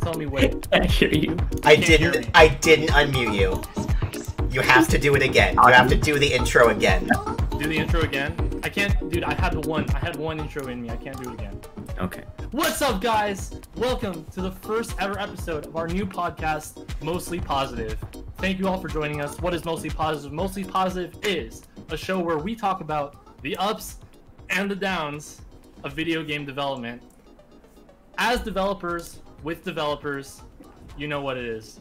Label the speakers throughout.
Speaker 1: tell me what.
Speaker 2: I hear you.
Speaker 3: I didn't unmute you. You have to do it again. You have to do the intro again.
Speaker 1: Do the intro again? I can't, dude. I had one intro in me. I can't do it again.
Speaker 2: Okay.
Speaker 1: What's up, guys? Welcome to the first ever episode of our new podcast, Mostly Positive. Thank you all for joining us. What is Mostly Positive? Mostly Positive is a show where we talk about the ups and the downs of video game development. As developers, with developers, you know what it is.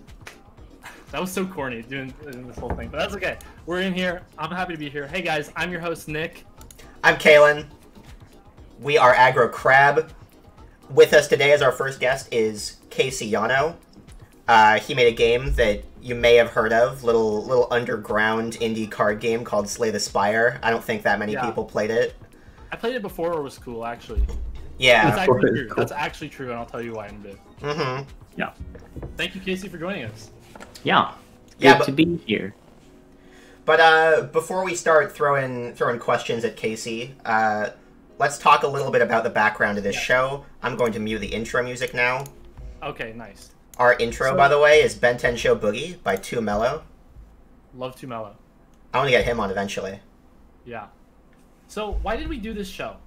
Speaker 1: That was so corny doing this whole thing, but that's okay. We're in here. I'm happy to be here. Hey guys, I'm your host, Nick.
Speaker 3: I'm Kalen. We are Aggro Crab. With us today as our first guest is Casey Yano. He made a game that you may have heard of, little underground indie card game called Slay the Spire. I don't think that many people played it.
Speaker 1: I played it before. It was cool, actually.
Speaker 3: Yeah.
Speaker 1: That's actually true. That's actually true, and I'll tell you why in a bit.
Speaker 3: Mm-hmm.
Speaker 2: Yeah.
Speaker 1: Thank you, Casey, for joining us.
Speaker 2: Yeah.
Speaker 3: Yeah,
Speaker 2: Good to be here.
Speaker 3: But before we start throwing questions at Casey, let's talk a little bit about the background of this show. I'm going to mute the intro music now.
Speaker 1: Okay, nice.
Speaker 3: Our intro, by the way, is Ben 10 Show Boogie by Too Mellow.
Speaker 1: Love Too Mellow.
Speaker 3: I want to get him on eventually.
Speaker 1: Yeah. So why did we do this show?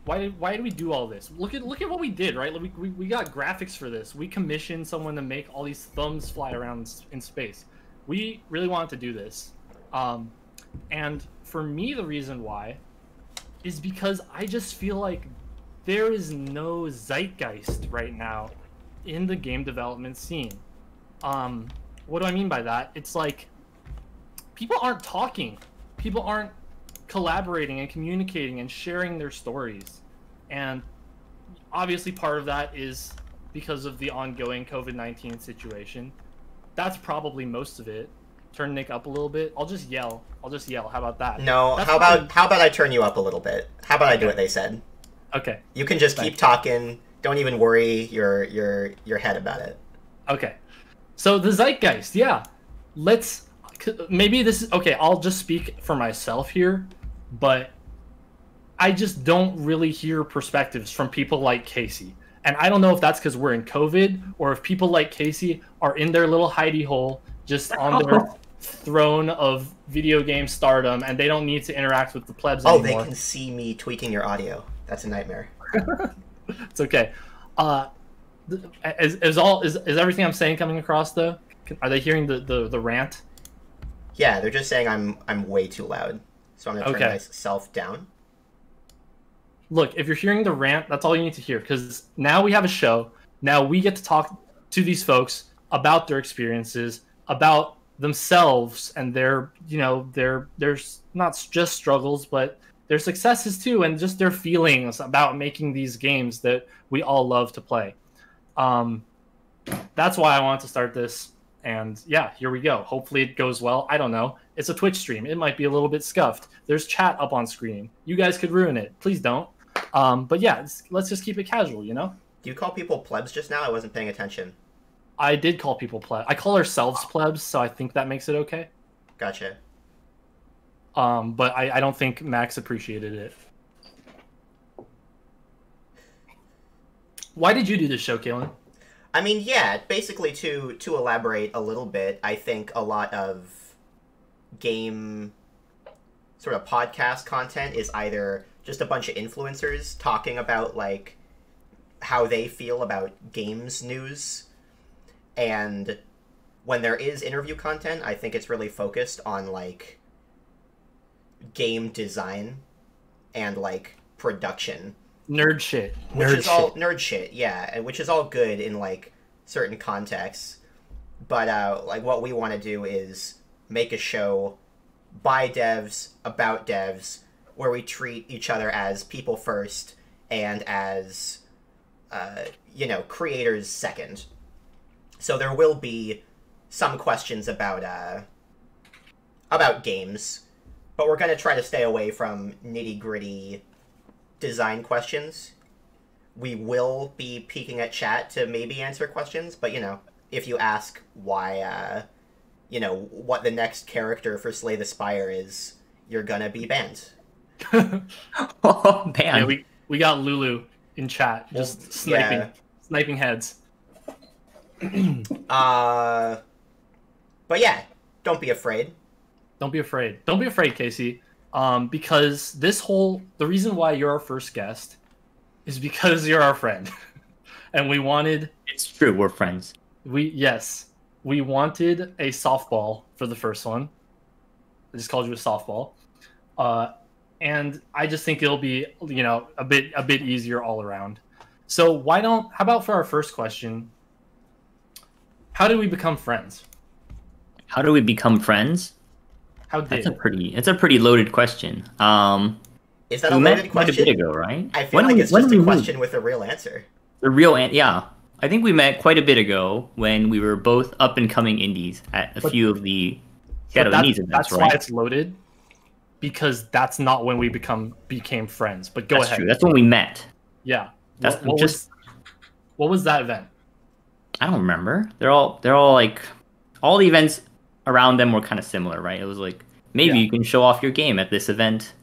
Speaker 1: Why did we do all this? Look at what we did, right? We got graphics for this. We commissioned someone to make all these thumbs fly around in space. We really wanted to do this. And for me, the reason why is because I just feel like there is no zeitgeist right now in the game development scene. What do I mean by that? It's like people aren't talking. People aren't collaborating and communicating and sharing their stories. And obviously part of that is because of the ongoing COVID-19 situation. That's probably most of it. Turn Nick up a little bit. I'll just yell. How about that?
Speaker 3: No, how about I turn you up a little bit? How about I do what they said?
Speaker 1: Okay.
Speaker 3: You can just keep talking. Don't even worry your head about it.
Speaker 1: Okay. So the zeitgeist, yeah. Maybe this is okay, I'll just speak for myself here, but I just don't really hear perspectives from people like Casey. And I don't know if that's because we're in COVID or if people like Casey are in their little hidey hole just on their throne of video game stardom and they don't need to interact with the plebs anymore.
Speaker 3: Oh, they can see me tweaking your audio. That's a nightmare.
Speaker 1: It's okay. Is everything I'm saying coming across though? Are they hearing the rant?
Speaker 3: Yeah, they're just saying I'm way too loud. So I'm gonna turn myself down.
Speaker 1: Look, if you're hearing the rant, that's all you need to hear, because now we have a show. Now we get to talk to these folks about their experiences, about themselves and their not just struggles, but their successes too, and just their feelings about making these games that we all love to play. That's why I wanted to start this. And yeah, here we go. Hopefully it goes well. I don't know. It's a Twitch stream. It might be a little bit scuffed. There's chat up on screen. You guys could ruin it. Please don't. But yeah, let's just keep it casual, you know?
Speaker 3: Do you call people plebs just now? I wasn't paying attention.
Speaker 1: I did call people plebs. I call ourselves plebs, so I think that makes it okay.
Speaker 3: Gotcha.
Speaker 1: But I don't think Max appreciated it. Why did you do this show, Kalen?
Speaker 3: I mean, yeah, basically to elaborate a little bit, I think a lot of game sort of podcast content is either just a bunch of influencers talking about, like, how they feel about games news. And when there is interview content, I think it's really focused on, like, game design and, like, production.
Speaker 1: Nerd shit.
Speaker 3: Nerd shit, yeah, and which is all good in, like, certain contexts. But, like, what we want to do is make a show by devs, about devs, where we treat each other as people first and as, creators second. So there will be some questions about games, but we're going to try to stay away from nitty-gritty design questions. We will be peeking at chat to maybe answer questions, but, if you ask why, what the next character for Slay the Spire is, you're gonna be banned.
Speaker 2: Oh, man.
Speaker 1: Yeah, we got Lulu in chat, just sniping heads.
Speaker 3: But yeah, don't be afraid.
Speaker 1: Don't be afraid. Don't be afraid, Casey. Because the reason why you're our first guest is because you're our friend. And we wanted...
Speaker 2: It's true, we're friends.
Speaker 1: Yes. We wanted a softball for the first one. I just called you a softball. And I just think it'll be, a bit easier all around. So how about for our first question, how did we become friends?
Speaker 2: How do we become friends? It's a pretty loaded question.
Speaker 3: Is that a loaded question?
Speaker 2: Quite a bit ago, right?
Speaker 3: I feel like it's just a question with a real answer.
Speaker 2: Yeah. I think we met quite a bit ago when we were both up and coming indies at a few of the Shadow Indies events,
Speaker 1: that's
Speaker 2: right?
Speaker 1: Why it's loaded, because that's not when we became friends. But go ahead.
Speaker 2: That's true. That's when we met.
Speaker 1: Yeah. What was that event?
Speaker 2: I don't remember. They're all like, all the events around them were kind of similar, right? It was like, maybe you can show off your game at this event,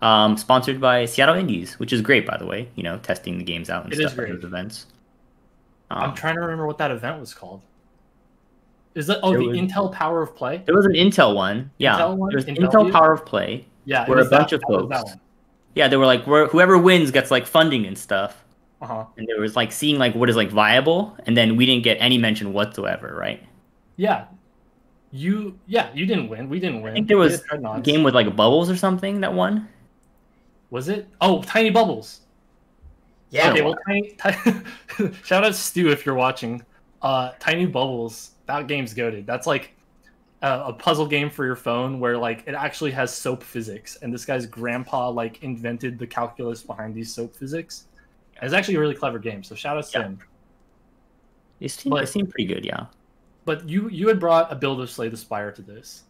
Speaker 2: sponsored by Seattle Indies, which is great, by the way. Testing the games out and stuff at those events.
Speaker 1: I'm trying to remember what that event was called. Is that the Intel Power of Play?
Speaker 2: There was an Intel one. Yeah,
Speaker 1: Intel one?
Speaker 2: There's Intel Power of Play.
Speaker 1: Yeah,
Speaker 2: where a bunch of folks. Yeah, they were like, whoever wins gets like funding and stuff. And there was like seeing like what is like viable, and then we didn't get any mention whatsoever, right?
Speaker 1: Yeah. You didn't win. We didn't win.
Speaker 2: I think there was a game with like bubbles or something that won.
Speaker 1: Was it? Oh, Tiny Bubbles.
Speaker 3: Yeah.
Speaker 1: Okay, well, shout out Stu if you're watching. Tiny Bubbles. That game's goated. That's like a puzzle game for your phone where like it actually has soap physics, and this guy's grandpa like invented the calculus behind these soap physics. And it's actually a really clever game. So shout out to him.
Speaker 2: It seemed pretty good, yeah.
Speaker 1: But you had brought a build of Slay the Spire to this.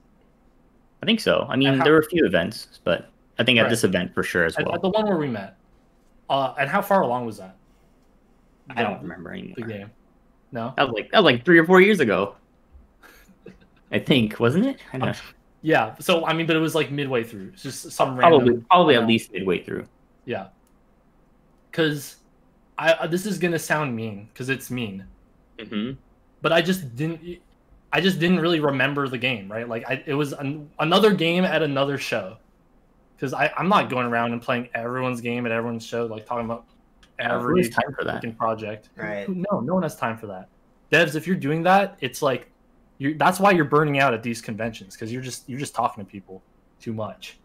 Speaker 2: I think so. I mean, there were a few events, but I think at this event for sure as well.
Speaker 1: At the one where we met. And how far along was that?
Speaker 2: I don't remember anymore.
Speaker 1: The game. No?
Speaker 2: That was like 3 or 4 years ago. I think, wasn't it? I don't know.
Speaker 1: Yeah. So I mean, but it was like midway through. It's just some random.
Speaker 2: Probably at least midway through.
Speaker 1: Yeah. Because this is gonna sound mean, because it's mean. But I just didn't really remember the game, right? Like it was another game at another show. Because I'm not going around and playing everyone's game at everyone's show, like talking about every
Speaker 2: time for that
Speaker 1: project.
Speaker 3: Right.
Speaker 1: No one has time for that. Devs, if you're doing that, it's like that's why you're burning out at these conventions, because you're just talking to people too much.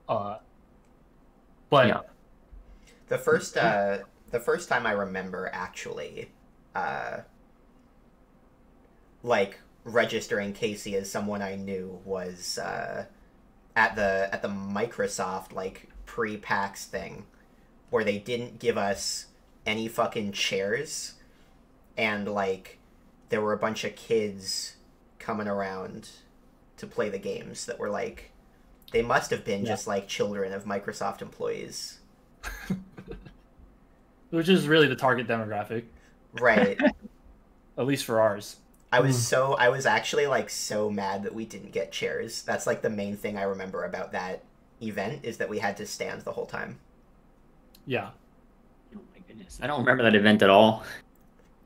Speaker 1: But
Speaker 3: yeah. The first time I remember actually like registering Casey as someone I knew was at the Microsoft like pre-PAX thing, where they didn't give us any fucking chairs, and like there were a bunch of kids coming around to play the games that were like, they must have been just like children of Microsoft employees.
Speaker 1: Which is really the target demographic.
Speaker 3: Right.
Speaker 1: At least for ours.
Speaker 3: I was actually like so mad that we didn't get chairs. That's like the main thing I remember about that event, is that we had to stand the whole time.
Speaker 1: Yeah.
Speaker 2: Oh my goodness. I don't remember that event at all.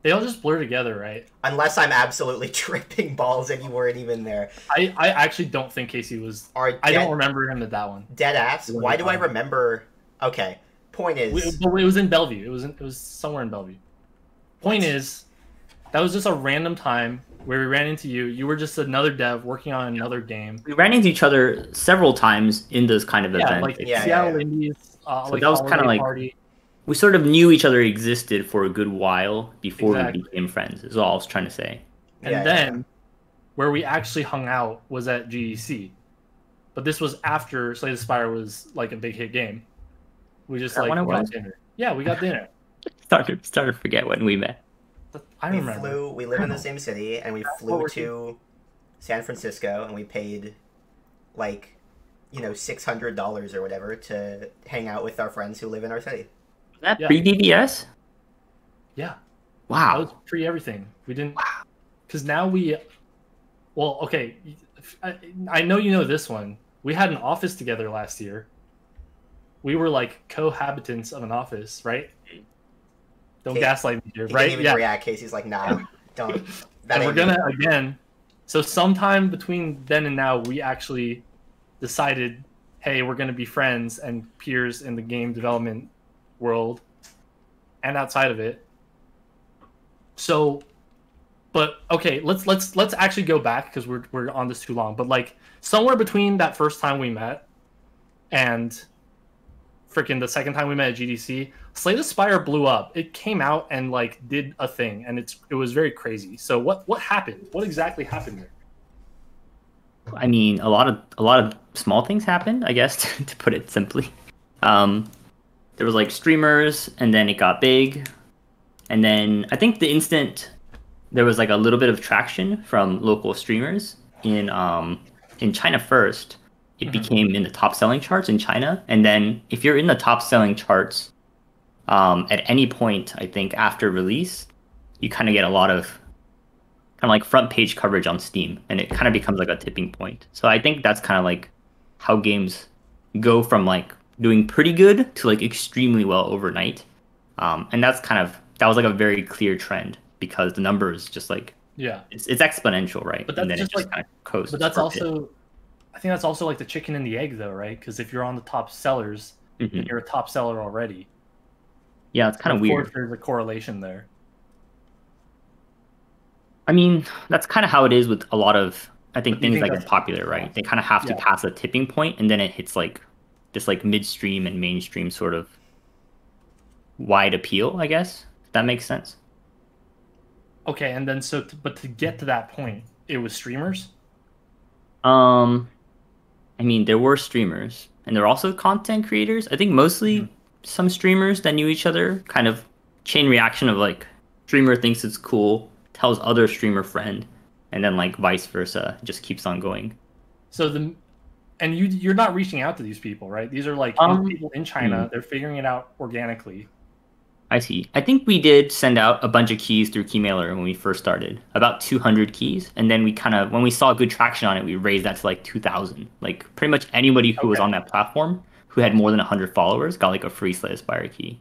Speaker 1: They all just blur together, right?
Speaker 3: Unless I'm absolutely tripping balls and you weren't even there.
Speaker 1: I actually don't think Casey was... I don't remember him at that one.
Speaker 3: Dead ass? Why do I remember... Okay. Point is...
Speaker 1: But it was in Bellevue. It was somewhere in Bellevue. Point is, that was just a random time where we ran into you. You were just another dev working on another game.
Speaker 2: We ran into each other several times in those kind of events.
Speaker 1: Like Seattle Indies.
Speaker 2: So that was kind of like... Party. We sort of knew each other existed for a good while before we became friends, is all I was trying to say.
Speaker 1: And then, where we actually hung out was at GEC. But this was after Slay the Spire was like a big hit game. We just like got dinner. Yeah, we got dinner.
Speaker 2: Started to forget when we met.
Speaker 1: I remember.
Speaker 3: We live in the same city, and we flew to San Francisco, and we paid like, $600 or whatever to hang out with our friends who live in our city.
Speaker 2: That pre-DBS?
Speaker 1: Yeah.
Speaker 2: Wow.
Speaker 1: That was pre-everything. We didn't... Because now we... Well, okay. I know you know this one. We had an office together last year. We were like cohabitants of an office, right? Don't gaslight me here, right?
Speaker 3: He didn't even react. Casey's like, nah. Don't. That
Speaker 1: And we're
Speaker 3: ain't
Speaker 1: gonna
Speaker 3: me.
Speaker 1: again. So sometime between then and now, we actually decided, hey, we're gonna be friends and peers in the game development world and outside of it. So, but okay, let's actually go back because we're on this too long. But like somewhere between that first time we met and freaking the second time we met at GDC, Slay the Spire blew up. It came out and like did a thing, and it was very crazy. So what happened? What exactly happened there?
Speaker 2: I mean, a lot of small things happened, I guess, to put it simply. There was like streamers, and then it got big, and then I think the instant there was like a little bit of traction from local streamers in China first, it became in the top selling charts in China, and then if you're in the top selling charts at any point, I think after release, you kind of get a lot of kind of like front page coverage on Steam, and it kind of becomes like a tipping point. So I think that's kind of like how games go from like doing pretty good to like extremely well overnight. And that was like a very clear trend because the numbers just like it's exponential, right?
Speaker 1: But that's
Speaker 2: and then
Speaker 1: just
Speaker 2: it just
Speaker 1: like
Speaker 2: kind of coasts.
Speaker 1: but that's
Speaker 2: for a bit.
Speaker 1: also I think that's also like the chicken and the egg though, right? Because if you're on the top sellers, then you're a top seller already.
Speaker 2: Yeah, it's kind of weird.
Speaker 1: There's a correlation there.
Speaker 2: I mean, that's kind of how it is with a lot of, I think,
Speaker 1: do you
Speaker 2: things
Speaker 1: think
Speaker 2: that get popular, right? They kind of have to pass a tipping point, and then it hits like this like midstream and mainstream sort of wide appeal, I guess. If that makes sense.
Speaker 1: Okay, and then but to get to that point, it was streamers.
Speaker 2: I mean, there were streamers, and there were also content creators. I think mostly some streamers that knew each other, kind of chain reaction of like streamer thinks it's cool, tells other streamer friend, and then like vice versa, it just keeps on going.
Speaker 1: So you're not reaching out to these people, right? These are like people in China. They're figuring it out organically.
Speaker 2: I see. I think we did send out a bunch of keys through Keymailer when we first started, about 200 keys, and then we kind of, when we saw good traction on it, we raised that to like 2,000. Like pretty much anybody who was on that platform who had more than 100 followers got like a free Slay the Spire key.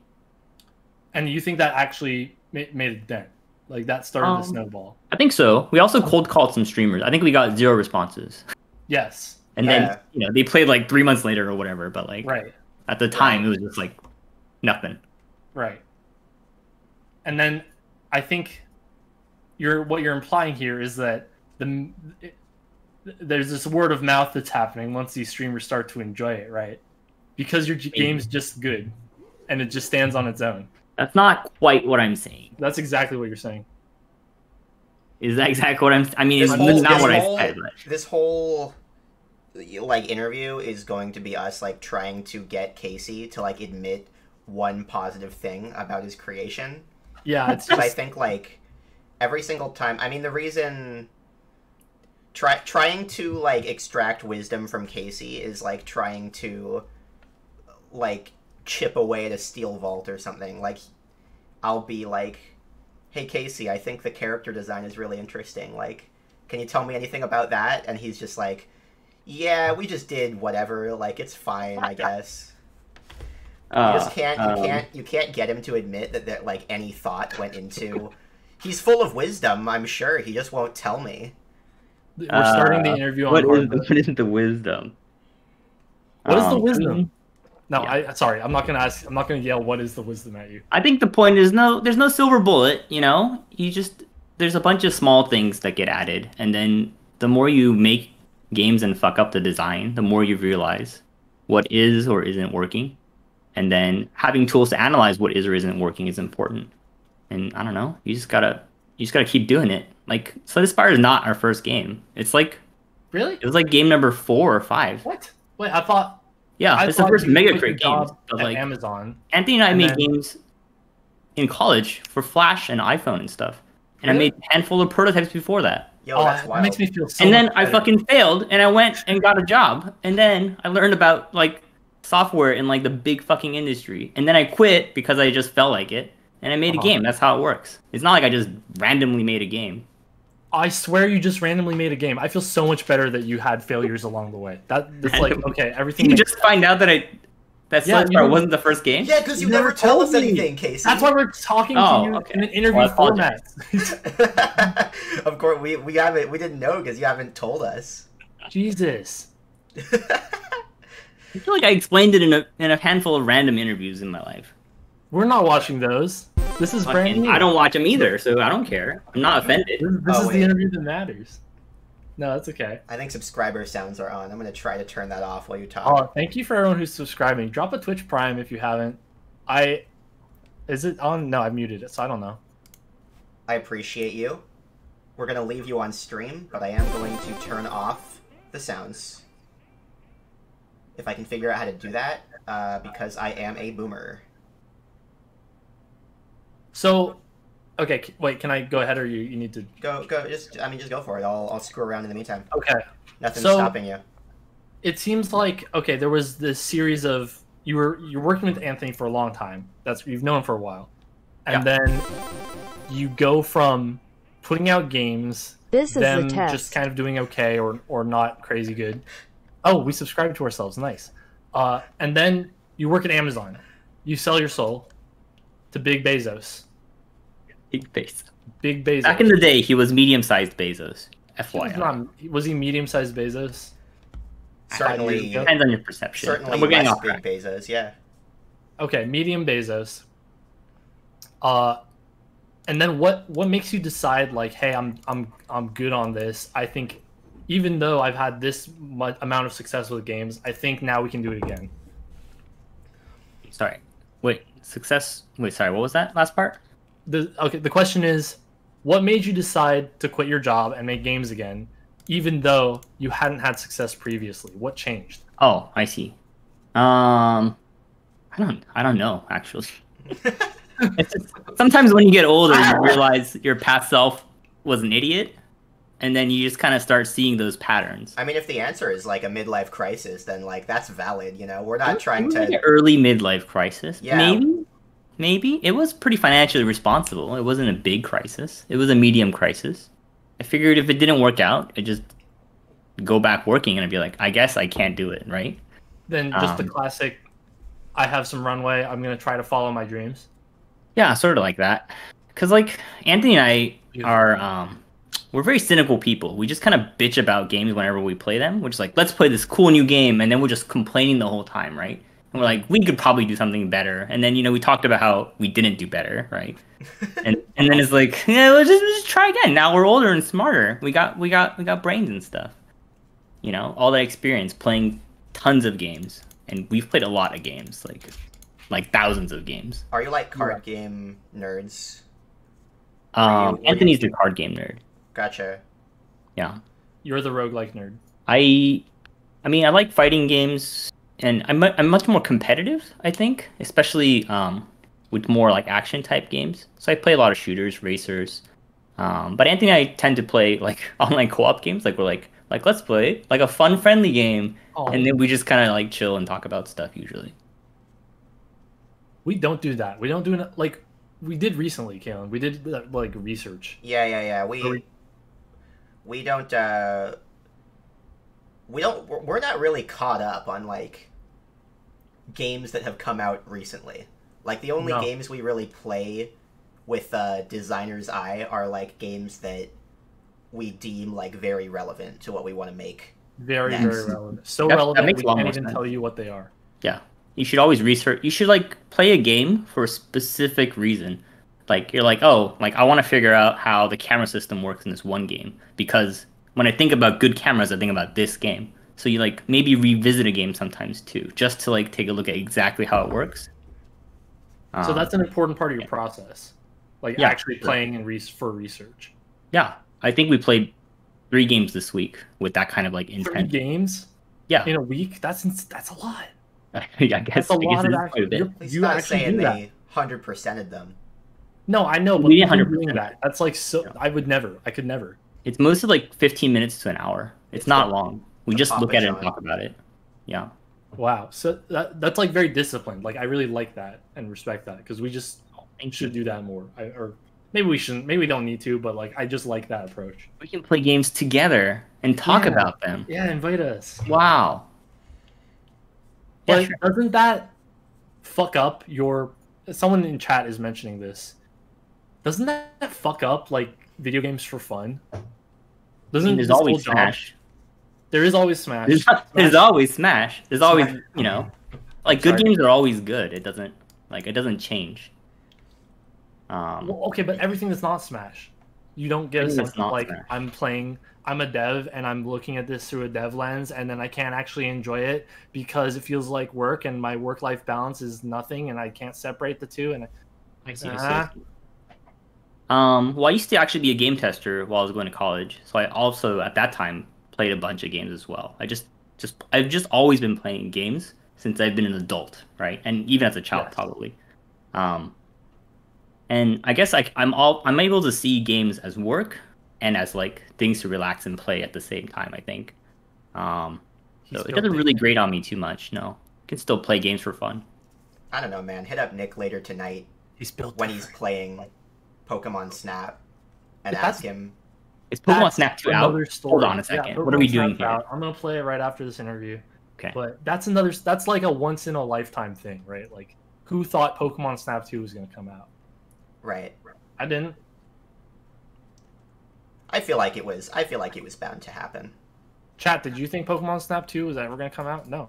Speaker 1: And you think that actually made a dent? Like that started the snowball?
Speaker 2: I think so. We also cold called some streamers. I think we got 0 responses.
Speaker 1: Yes.
Speaker 2: And then they played like 3 months later or whatever, but like at the time it was just like nothing.
Speaker 1: Right. And then I think what you're implying here is that there's this word of mouth that's happening once these streamers start to enjoy it, right? Because your game's just good and it just stands on its own.
Speaker 2: That's not quite what I'm saying.
Speaker 1: That's exactly what you're saying.
Speaker 2: Is that exactly what I mean, it's not what I said. But...
Speaker 3: This whole like interview is going to be us like trying to get Casey to like admit one positive thing about his creation.
Speaker 1: Yeah, it's just...
Speaker 3: I think like every single time. I mean, the reason trying to like extract wisdom from Casey is like trying to like chip away at a steel vault or something. Like I'll be like, "Hey Casey, I think the character design is really interesting. Like, can you tell me anything about that?" And he's just like, "Yeah, we just did whatever. Like, it's fine, I guess." You just you can't get him to admit that like any thought went into. He's full of wisdom, I'm sure. He just won't tell me.
Speaker 1: We're starting the interview on
Speaker 2: what is the wisdom?
Speaker 1: What is the wisdom? No, yeah. Sorry, I'm not gonna yell what is the wisdom at you.
Speaker 2: I think the point is there's no silver bullet, you know? There's a bunch of small things that get added, and then the more you make games and fuck up the design, the more you realize what is or isn't working. And then having tools to analyze what is or isn't working is important. And I don't know, you just gotta keep doing it. Like Slay the Spire is not our first game. It's like it was like game number 4 or 5.
Speaker 1: What? Wait, I thought
Speaker 2: it's the first Mega Crate game.
Speaker 1: But like Amazon.
Speaker 2: Anthony and I made games in college for Flash and iPhone and stuff. And I made a handful of prototypes before that.
Speaker 3: Yo, that's wild.
Speaker 1: That makes me feel so
Speaker 2: And then I
Speaker 1: better.
Speaker 2: fucking failed and I went and got a job. And then I learned about like software in like the big fucking industry, and then I quit because I just felt like it, and I made a game. That's how it works. It's not like I just randomly made a game.
Speaker 1: I swear you just randomly made a game. I feel so much better that you had failures along the way. That's like okay, everything.
Speaker 2: You just find out that That
Speaker 1: Yeah,
Speaker 2: Slay the Spire wasn't the first game?
Speaker 3: Yeah, because you
Speaker 1: You
Speaker 3: never
Speaker 1: never
Speaker 3: tell
Speaker 1: told
Speaker 3: us
Speaker 1: me.
Speaker 3: anything, Casey.
Speaker 1: That's why we're talking
Speaker 2: Oh,
Speaker 1: to you
Speaker 2: okay.
Speaker 1: in an interview
Speaker 2: Well, I apologize.
Speaker 3: format. Of course, we didn't know because you haven't told us.
Speaker 1: Jesus.
Speaker 2: I feel like I explained it in a handful of random interviews in my life.
Speaker 1: We're not watching those. This is brand
Speaker 2: And
Speaker 1: new.
Speaker 2: I don't watch them either, so I don't care. I'm not offended.
Speaker 1: This is
Speaker 3: wait.
Speaker 1: the interview that matters. No, that's okay.
Speaker 3: I think subscriber sounds are on. I'm gonna try to turn that off while you talk.
Speaker 1: Oh, thank you for everyone who's subscribing. Drop a Twitch Prime if you haven't. Is it on? No, I muted it, so I don't know.
Speaker 3: I appreciate you. We're gonna leave you on stream, but I am going to turn off the sounds. If I can figure out how to do that, because I am a boomer.
Speaker 1: So, okay, wait, can I go ahead or you need to?
Speaker 3: Go, just go for it. I'll screw around in the meantime.
Speaker 1: Okay.
Speaker 3: Nothing's
Speaker 1: So-
Speaker 3: stopping you.
Speaker 1: It seems like, okay, there was this series of, you're working with Anthony for a long time. You've known him for a while. And then you go from putting out games,
Speaker 4: This is
Speaker 1: them
Speaker 4: the test.
Speaker 1: just kind of doing okay or not crazy good. Oh, we subscribed to ourselves, nice. And then you work at Amazon. You sell your soul to Big Bezos.
Speaker 2: Big Bezos.
Speaker 1: Big Bezos.
Speaker 2: Back in the day, he was medium-sized Bezos.
Speaker 1: Was he medium-sized Bezos?
Speaker 3: Certainly,
Speaker 2: Depends on your perception.
Speaker 3: certainly
Speaker 2: We're getting
Speaker 3: less
Speaker 2: off
Speaker 3: Big
Speaker 2: track.
Speaker 3: Bezos. Yeah.
Speaker 1: Okay, medium Bezos. And then what makes you decide like, hey, I'm good on this. I think even though I've had this much amount of success with games, I think now we can do it again.
Speaker 2: Sorry. Wait, success? Wait, sorry, what was that last part?
Speaker 1: The question is, what made you decide to quit your job and make games again, even though you hadn't had success previously? What changed?
Speaker 2: Oh, I see. I don't know, actually. It's just, sometimes when you get older, you realize your past self was an idiot, and then you just kind of start seeing those patterns.
Speaker 3: I mean, if the answer is like a midlife crisis, then like that's valid. You know, we're not trying
Speaker 2: It was like
Speaker 3: to.
Speaker 2: an early midlife crisis.
Speaker 3: Yeah.
Speaker 2: Maybe it was pretty financially responsible. It wasn't a big crisis. It was a medium crisis. I figured if it didn't work out, I'd just go back working, and I'd be like, I guess I can't do it, right?
Speaker 1: Then just the classic, I have some runway, I'm going to try to follow my dreams.
Speaker 2: Yeah, sort of like that. Because, like, Anthony and I are, we're very cynical people. We just kind of bitch about games whenever we play them. We're just like, let's play this cool new game, and then we're just complaining the whole time, right? And we're like, we could probably do something better. And then, we talked about how we didn't do better, right? and then it's like, yeah, let's just try again. Now we're older and smarter. We got brains and stuff. All that experience playing tons of games. And we've played a lot of games, like thousands of games.
Speaker 3: Are you like card game nerds?
Speaker 2: Anthony's the card game nerd.
Speaker 3: Gotcha.
Speaker 2: Yeah.
Speaker 1: You're the roguelike nerd.
Speaker 2: I mean, I like fighting games, and I'm much more competitive, I think, especially with more like action type games. So I play a lot of shooters, racers. But Anthony and I tend to play like online co-op games. Like we're like let's play like a fun, friendly game, and then we just kind of like chill and talk about stuff usually.
Speaker 1: We don't do that. We don't do it like we did recently, Kalen. We did like research.
Speaker 3: Yeah. We don't. We're not really caught up on like games that have come out recently. Like the only games we really play with designer's eye are like games that we deem like very relevant to what we want to make.
Speaker 1: Very relevant. So
Speaker 2: That
Speaker 1: relevant
Speaker 2: makes
Speaker 1: we
Speaker 2: a lot
Speaker 1: can't
Speaker 2: more
Speaker 1: even
Speaker 2: sense.
Speaker 1: tell you what they are.
Speaker 2: Yeah. You should always research. You should like play a game for a specific reason. Like you're like, oh, like I want to figure out how the camera system works in this one game because when I think about good cameras, I think about this game. So you like maybe revisit a game sometimes too, just to like take a look at exactly how it works.
Speaker 1: So that's an important part of your process, like actually playing and for research.
Speaker 2: Yeah, I think we played 3 games this week with that kind of like
Speaker 1: 3
Speaker 2: intent.
Speaker 1: games?
Speaker 2: Yeah,
Speaker 1: in a week? That's a lot.
Speaker 2: Yeah, I guess
Speaker 1: That's a lot of
Speaker 2: it is
Speaker 1: action.
Speaker 2: quite a bit.
Speaker 3: He's
Speaker 1: You
Speaker 3: not
Speaker 1: actually
Speaker 3: saying
Speaker 1: do that.
Speaker 3: they 100%ed them.
Speaker 1: No, I know, but
Speaker 2: We did
Speaker 1: you're
Speaker 2: 100%
Speaker 1: doing that. That's like so. I could never.
Speaker 2: It's mostly like 15 minutes to an hour. It's not long. We just look at it and
Speaker 3: Papa
Speaker 2: talk about it. Yeah.
Speaker 1: Wow. So that's like very disciplined. Like I really like that and respect that because we just should do that more. Or maybe we shouldn't. Maybe we don't need to. But like I just like that approach.
Speaker 2: We can play games together and talk
Speaker 1: Yeah.
Speaker 2: about them.
Speaker 1: Yeah, invite us.
Speaker 2: Wow. Yeah,
Speaker 1: But
Speaker 2: sure.
Speaker 1: doesn't that fuck up your... Someone in chat is mentioning this. Doesn't that fuck up like video games for fun? Doesn't
Speaker 2: there's
Speaker 1: this whole
Speaker 2: always
Speaker 1: job-
Speaker 2: Smash.
Speaker 1: There is always Smash.
Speaker 2: There's always Smash. There's always,
Speaker 1: Smash.
Speaker 2: you know, like good games are always good. It doesn't change.
Speaker 1: Well, okay, but everything that's not Smash, you don't get a
Speaker 2: Everything
Speaker 1: sense
Speaker 2: that's
Speaker 1: of
Speaker 2: not
Speaker 1: like
Speaker 2: Smash.
Speaker 1: I'm a dev and I'm looking at this through a dev lens, and then I can't actually enjoy it because it feels like work, and my work-life balance is nothing, and I can't separate the two. And
Speaker 2: I see. Well, I used to actually be a game tester while I was going to college, so I also at that time played a bunch of games as well. I've just always been playing games since I've been an adult, right? And even as a child,
Speaker 1: Yes.
Speaker 2: probably. And I guess I'm able to see games as work and as like things to relax and play at the same time. I think. So it doesn't really grate on me too much. No, I can still play games for fun.
Speaker 3: I don't know, man. Hit up Nick later tonight when he's playing Pokemon Snap and ask him.
Speaker 2: Is Pokemon Snap 2 out? Hold on a second.
Speaker 1: Yeah,
Speaker 2: what are we doing here?
Speaker 1: I'm gonna play it right after this interview.
Speaker 2: Okay.
Speaker 1: But that's like a once in a lifetime thing, right? Like, who thought Pokemon Snap 2 was gonna come out?
Speaker 3: Right.
Speaker 1: I didn't.
Speaker 3: I feel like it was bound to happen.
Speaker 1: Chat, did you think Pokemon Snap 2 was ever gonna come out? No.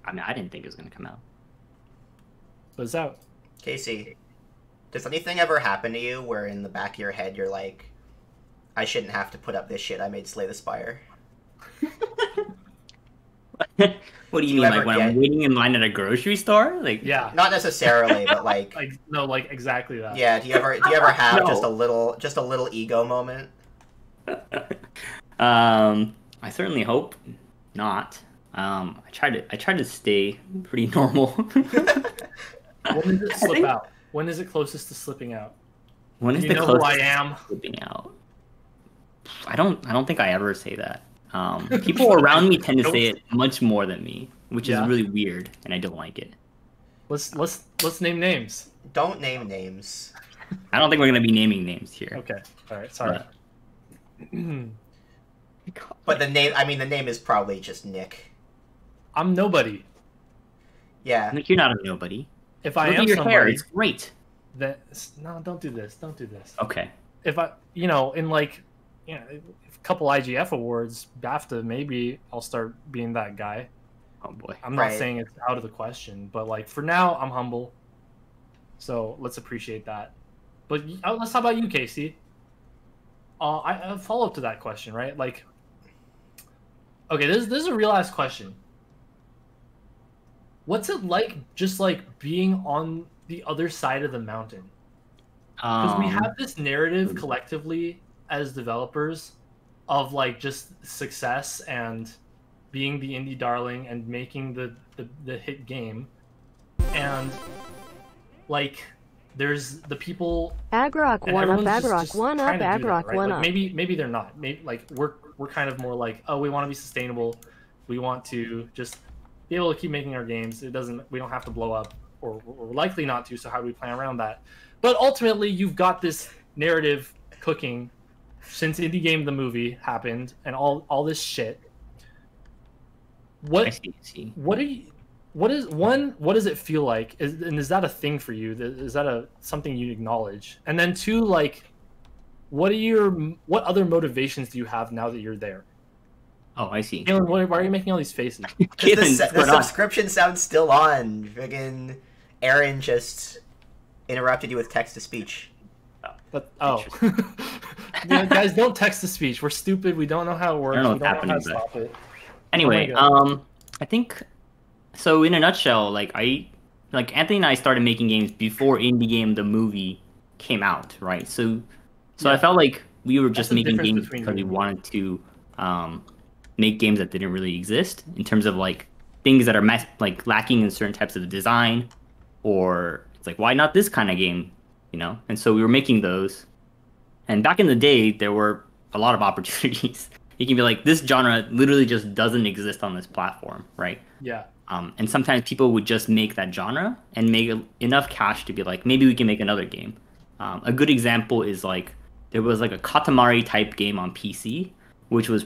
Speaker 2: I mean, I didn't think it was gonna come out.
Speaker 1: But it's out.
Speaker 3: Casey, does anything ever happen to you where in the back of your head you're like, I shouldn't have to put up this shit I made Slay the Spire?
Speaker 2: What do you mean, like when I'm waiting in line at a grocery store? Like,
Speaker 1: Yeah.
Speaker 3: Not necessarily, but like,
Speaker 1: like exactly that.
Speaker 3: yeah. Do you ever have
Speaker 2: No.
Speaker 3: just a little ego moment?
Speaker 2: I certainly hope not. I try to stay pretty normal.
Speaker 1: When does it slip out? When is it closest to slipping out?
Speaker 2: When is
Speaker 1: You
Speaker 2: the
Speaker 1: know who
Speaker 2: closest
Speaker 1: I am?
Speaker 2: to slipping out? I don't think I ever say that. People around me tend to say it much more than me, which is really weird, and I don't like it.
Speaker 1: Let's name names.
Speaker 3: Don't name names.
Speaker 2: I don't think we're gonna be naming names here.
Speaker 1: Okay. All right. Sorry.
Speaker 3: But the name is probably just Nick.
Speaker 1: I'm nobody.
Speaker 3: Yeah.
Speaker 2: Nick, you're not a nobody.
Speaker 1: If I
Speaker 2: Look
Speaker 1: am
Speaker 2: at your
Speaker 1: somebody,
Speaker 2: hair; it's great.
Speaker 1: then no, don't do this. Don't do this.
Speaker 2: Okay.
Speaker 1: If I, in like, a couple IGF awards, BAFTA, maybe I'll start being that guy.
Speaker 2: Oh boy.
Speaker 1: I'm not saying it's out of the question, but like for now, I'm humble. So let's appreciate that. But let's talk about you, Casey. I follow up to that question, right? Like, okay, this is a real ass question. What's it like, just like being on the other side of the mountain? Because we have this narrative collectively as developers of like just success and being the indie darling and making the hit game, and like there's the people.
Speaker 4: Agrok one up, Agrok one up, Agrok one up.
Speaker 1: Maybe they're not. Maybe like we're kind of more like, oh, we want to be sustainable. We want to just be able to keep making our games. We don't have to blow up, or we're likely not to. So how do we plan around that? But ultimately, you've got this narrative cooking since Indie Game the movie happened and all this shit. What does it feel like? Is that a thing for you? Is that something you acknowledge? And then two, like, what other motivations do you have now that you're there?
Speaker 2: Oh, I see.
Speaker 1: Galen, why are you making all these faces?
Speaker 3: Because the subscription sound's still on. Friggin' Aaron just interrupted you with text to speech.
Speaker 1: Yeah, guys, don't text to speech. We're stupid. We don't know how it works.
Speaker 2: I don't know
Speaker 1: we don't
Speaker 2: what's
Speaker 1: know how to
Speaker 2: happening,
Speaker 1: stop it.
Speaker 2: Anyway, I think so. In a nutshell, like Anthony and I started making games before Indie Game the movie came out, right? So I felt like we were just making games because we wanted to make games that didn't really exist in terms of like things that are like lacking in certain types of design, or it's like, why not this kind of game, And so we were making those. And back in the day, there were a lot of opportunities. You can be like, this genre literally just doesn't exist on this platform, right?
Speaker 1: Yeah.
Speaker 2: And sometimes people would just make that genre and make enough cash to be like, maybe we can make another game. A good example is like, there was like a Katamari type game on PC, which was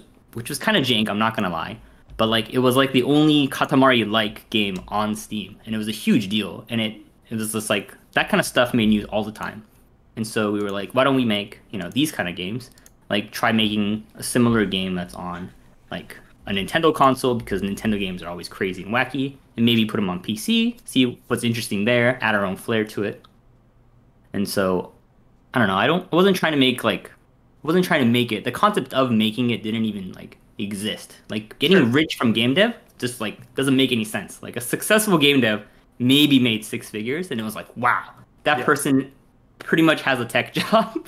Speaker 2: kind of jank, I'm not gonna lie. but like it was like the only Katamari-like game on Steam, and it was a huge deal. And it was just like that kind of stuff made news all the time. And so we were like, why don't we make, you know, these kind of games? Like try making a similar game that's on like a Nintendo console, because Nintendo games are always crazy and wacky, and maybe put them on PC, see what's interesting there, add our own flair to it. And so I don't know, I wasn't trying to make it. The concept of making it didn't even like exist. Like getting rich from game dev just like doesn't make any sense. Like a successful game dev maybe made 6 figures, and it was like, wow, that person pretty much has a tech job.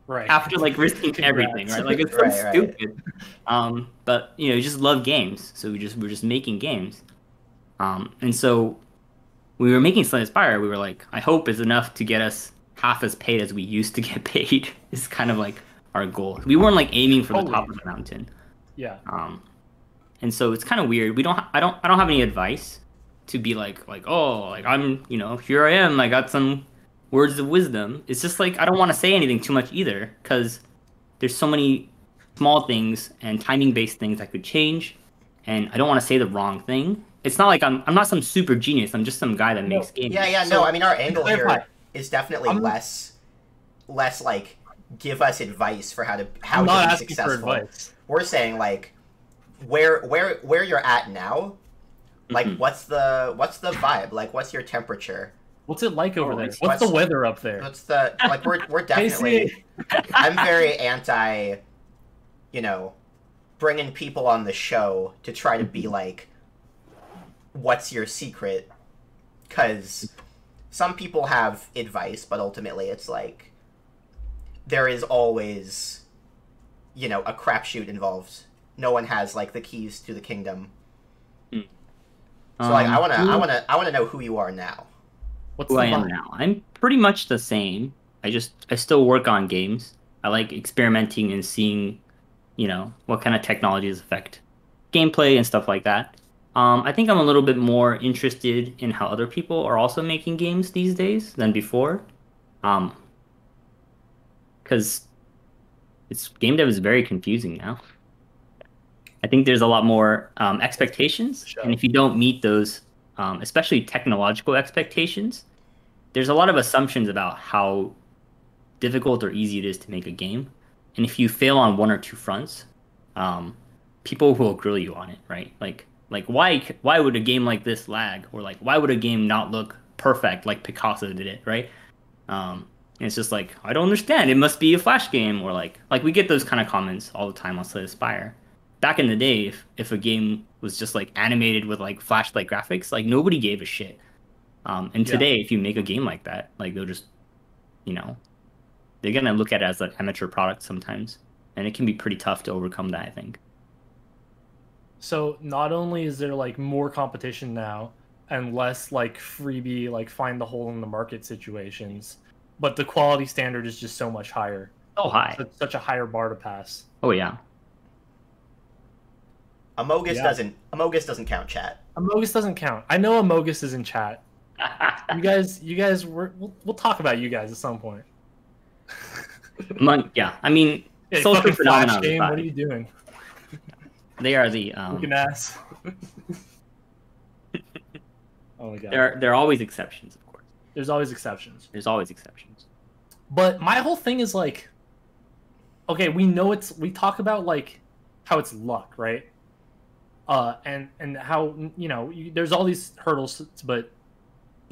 Speaker 1: Right.
Speaker 2: After like risking everything, right? Like it's so stupid. But you know, you just love games, so we're just making games. And so we were making Slay the Spire. We were like, I hope it's enough to get us half as paid as we used to get paid. Is kind of like our goal. We weren't like aiming for the top of the mountain.
Speaker 1: Yeah.
Speaker 2: And so it's kind of weird. I don't have any advice to be like oh, like I'm, you know, here I am. I got some words of wisdom. It's just like I don't want to say anything too much either, because there's so many small things and timing based things that could change, and I don't want to say the wrong thing. It's not like I'm not some super genius. I'm just some guy that makes games.
Speaker 3: No. I mean, our angle here is definitely less like give us advice for how to be successful. We're saying like where you're at now, like what's the vibe? Like what's your temperature?
Speaker 1: What's it like over there? What's the weather up there?
Speaker 3: What's the like? We're definitely. I'm very anti, you know, bringing people on the show to try to be like, what's your secret? Because some people have advice, but ultimately it's like there is always, you know, a crapshoot involved. No one has like the keys to the kingdom. So like, I wanna know who you are now.
Speaker 2: Who I am now. I'm pretty much the same. I still work on games. I like experimenting and seeing, you know, what kind of technologies affect gameplay and stuff like that. I think I'm a little bit more interested in how other people are also making games these days than before. Because game dev is very confusing now. I think there's a lot more expectations, and if you don't meet those, especially technological expectations, there's a lot of assumptions about how difficult or easy it is to make a game. And if you fail on one or two fronts, people will grill you on it, right? Like why would a game like this lag? Or like why would a game not look perfect like Picasso did it, right? And it's just like, I don't understand. It must be a Flash game. Or like we get those kind of comments all the time on Slay the Spire. Back in the day, if a game was just like animated with like Flash-like graphics, like nobody gave a shit. And today, if you make a game like that, like they'll just, you know, they're gonna look at it as an amateur product sometimes, and it can be pretty tough to overcome that, I think.
Speaker 1: So not only is there like more competition now and less like freebie, like find the hole in the market situations, but the quality standard is just so much higher.
Speaker 2: So high.
Speaker 1: Such a higher bar to pass.
Speaker 2: Oh yeah.
Speaker 3: Amogus doesn't count, chat.
Speaker 1: Amogus doesn't count. I know Amogus is in chat. you guys we'll talk about you guys at some point.
Speaker 2: Yeah, I mean, social phenomenon.
Speaker 1: Game, what are you doing?
Speaker 2: They are the
Speaker 1: looking ass. Oh my god.
Speaker 2: There are always exceptions, of course.
Speaker 1: There's always exceptions.
Speaker 2: There's always exceptions.
Speaker 1: But my whole thing is like, okay, we talk about like how it's luck, right? And how, you know, there's all these hurdles, but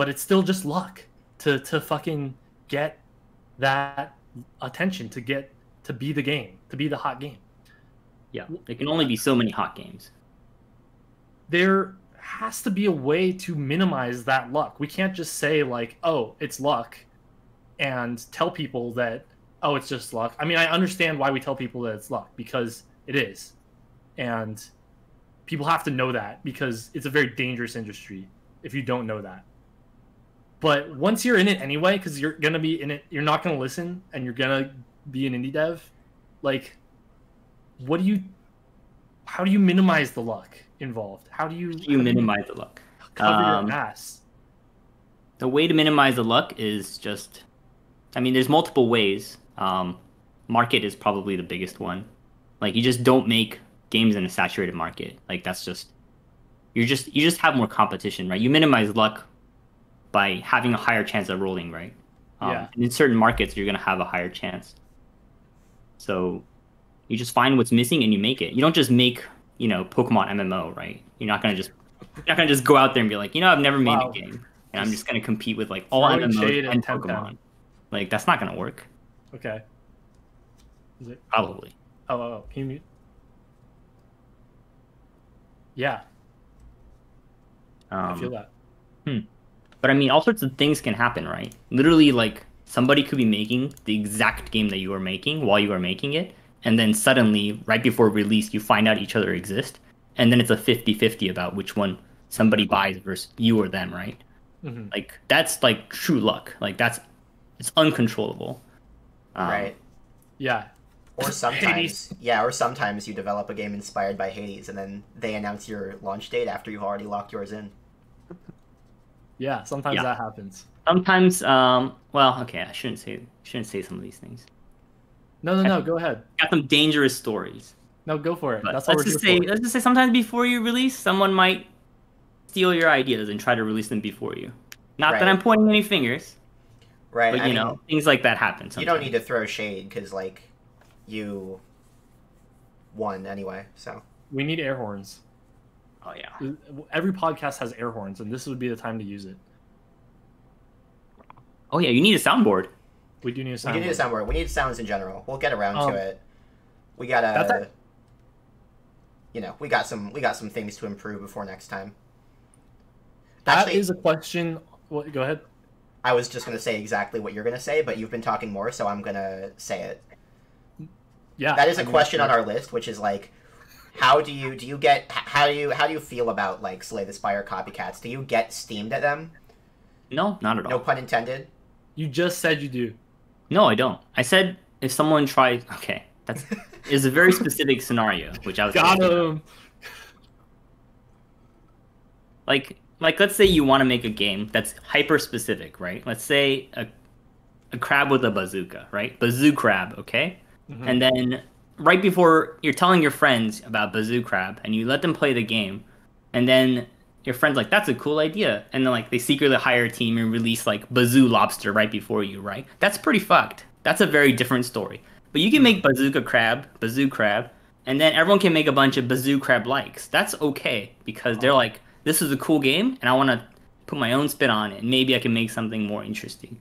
Speaker 1: it's still just luck to fucking get that attention, to be the game, to be the hot game.
Speaker 2: Yeah, there can only be so many hot games.
Speaker 1: There has to be a way to minimize that luck. We can't just say like, oh, it's luck, and tell people that, oh, it's just luck. I mean, I understand why we tell people that it's luck, because it is. And people have to know that, because it's a very dangerous industry if you don't know that. But once you're in it anyway, because you're going to be in it, you're not going to listen, and you're going to be an indie dev, like, how do you minimize the luck involved? How do you
Speaker 2: minimize the luck?
Speaker 1: Cover your ass.
Speaker 2: The way to minimize the luck is just, I mean, there's multiple ways. Market is probably the biggest one. Like, you just don't make games in a saturated market. Like that's just you just have more competition, right? You minimize luck by having a higher chance of rolling, right?
Speaker 1: Yeah.
Speaker 2: And in certain markets, you're gonna have a higher chance. So you just find what's missing and you make it. You don't just make, Pokemon MMO, right? You're not gonna just go out there and be like, I've never made a game and I'm just gonna compete with like all
Speaker 1: throwing shade
Speaker 2: MMOs
Speaker 1: at
Speaker 2: and
Speaker 1: Temtem.
Speaker 2: Pokemon. Like that's not gonna work.
Speaker 1: Okay. Is it?
Speaker 2: Probably.
Speaker 1: Oh, can you mute? Yeah, I feel that.
Speaker 2: But I mean, all sorts of things can happen, right? Literally, like somebody could be making the exact game that you were making while you were making it, and then suddenly, right before release, you find out each other exist, and then it's a 50-50 about which one somebody buys versus you or them, right?
Speaker 1: Mm-hmm.
Speaker 2: Like that's like true luck. Like it's uncontrollable.
Speaker 3: Right.
Speaker 1: Yeah.
Speaker 3: Or sometimes,
Speaker 1: Hades.
Speaker 3: or sometimes you develop a game inspired by Hades, and then they announce your launch date after you've already locked yours in.
Speaker 1: Yeah, sometimes that happens.
Speaker 2: Sometimes, well, okay, I shouldn't say some of these things.
Speaker 1: No, go ahead.
Speaker 2: Got some dangerous stories.
Speaker 1: No, go for it.
Speaker 2: But
Speaker 1: That's what
Speaker 2: let's
Speaker 1: we're
Speaker 2: just say sometimes before you release, someone might steal your ideas and try to release them before you. Not that I'm pointing any fingers.
Speaker 3: Right.
Speaker 2: But, you know, things like that happen sometimes.
Speaker 3: You don't need to throw shade, because, like, you won anyway, so.
Speaker 1: We need air horns.
Speaker 2: Oh, yeah.
Speaker 1: Every podcast has air horns, and this would be the time to use it.
Speaker 2: Oh, yeah, you need a soundboard.
Speaker 1: We do need a soundboard.
Speaker 3: We do need a soundboard. We need sounds in general. We'll get around to it. We gotta... we got some things to improve before next time.
Speaker 1: That is a question... Well, go ahead.
Speaker 3: I was just going to say exactly what you're going to say, but you've been talking more, so I'm going to say it.
Speaker 1: Yeah.
Speaker 3: That is a question on our list, which is like, how do you feel about like Slay the Spire copycats? Do you get steamed at them?
Speaker 2: No, not at all.
Speaker 3: No pun intended.
Speaker 1: You just said you do.
Speaker 2: No, I don't. I said if someone tries... Okay, that's is a very specific scenario, which I was...
Speaker 1: Got him!
Speaker 2: Like, let's say you want to make a game that's hyper-specific, right? Let's say a crab with a bazooka, right? Bazoo crab, okay? Mm-hmm. And then right before you're telling your friends about Bazoo crab, and you let them play the game, and then your friend's like, that's a cool idea. And then, like, they secretly hire a team and release, like, Bazoo lobster right before you, right? That's pretty fucked. That's a very different story. But you can make Bazoo crab, and then everyone can make a bunch of Bazoo crab likes. That's okay, because they're like, this is a cool game, and I want to put my own spin on it, and maybe I can make something more interesting.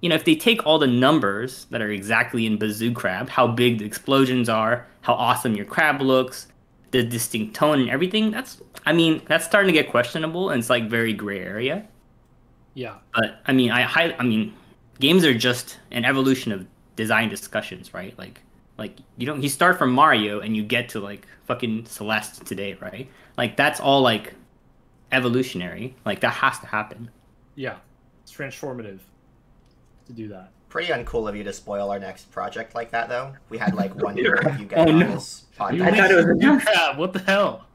Speaker 2: You know, if they take all the numbers that are exactly in Bazoo crab, how big the explosions are, how awesome your crab looks, the distinct tone and everything, that's starting to get questionable, and it's like very gray area.
Speaker 1: Yeah.
Speaker 2: But I mean, games are just an evolution of design discussions, right? Like you start from Mario and you get to like fucking Celeste today, right? Like that's all like evolutionary. Like that has to happen.
Speaker 1: Yeah, it's transformative to do that.
Speaker 3: Pretty uncool of you to spoil our next project like that, though. We had like 1 year of you getting on this podcast.
Speaker 1: I thought it was a new crab. What the hell?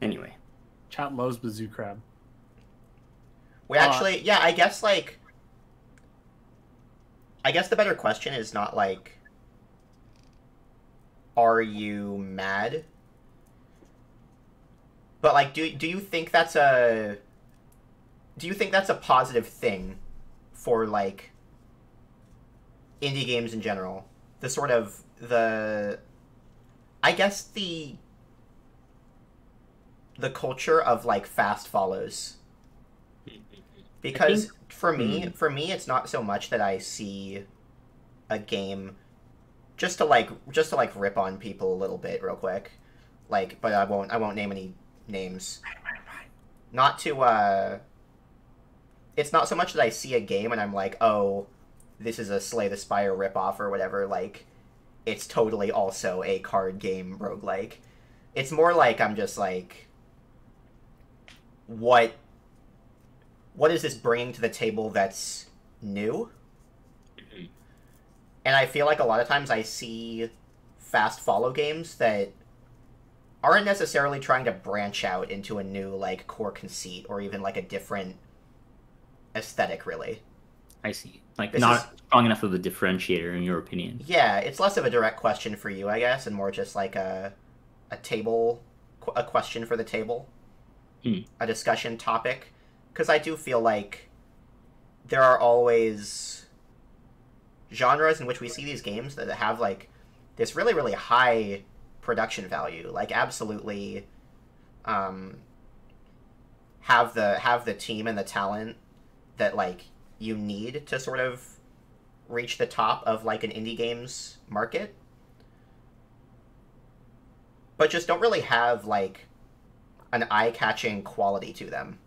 Speaker 2: Anyway,
Speaker 1: chat loves Bazoo crab.
Speaker 3: We actually, I guess the better question is not like, are you mad? But like, do you think that's a positive thing for like indie games in general? The sort of I guess the culture of like fast follows. Because for me it's not so much that I see a game just to rip on people a little bit real quick. Like, but I won't name any names. Not to it's not so much that I see a game and I'm like, oh, this is a Slay the Spire ripoff or whatever, like it's totally also a card game roguelike. It's more like I'm just like, what is this bringing to the table that's new? And I feel like a lot of times I see fast follow games that aren't necessarily trying to branch out into a new like core conceit or even like a different aesthetic, really.
Speaker 2: I see. Like
Speaker 3: This
Speaker 2: not strong enough of a differentiator in your opinion.
Speaker 3: Yeah, it's less of a direct question for you, I guess, and more just like a question for the table, a discussion topic. Because I do feel like there are always genres in which we see these games that have like this really, really high production value, like absolutely have the team and the talent that like you need to sort of reach the top of like an indie games market, but just don't really have like an eye-catching quality to them.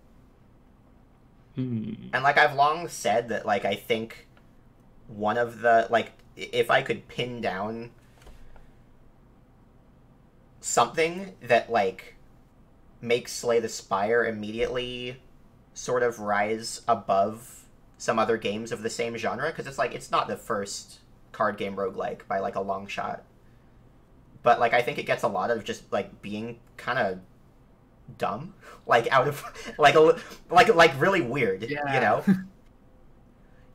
Speaker 3: And like I've long said that like I think one of the like if I could pin down something that like makes Slay the Spire immediately sort of rise above some other games of the same genre, because it's like it's not the first card game roguelike by like a long shot, but like I think it gets a lot of just like being kind of dumb, like out of like really weird,
Speaker 1: Yeah.
Speaker 3: you know.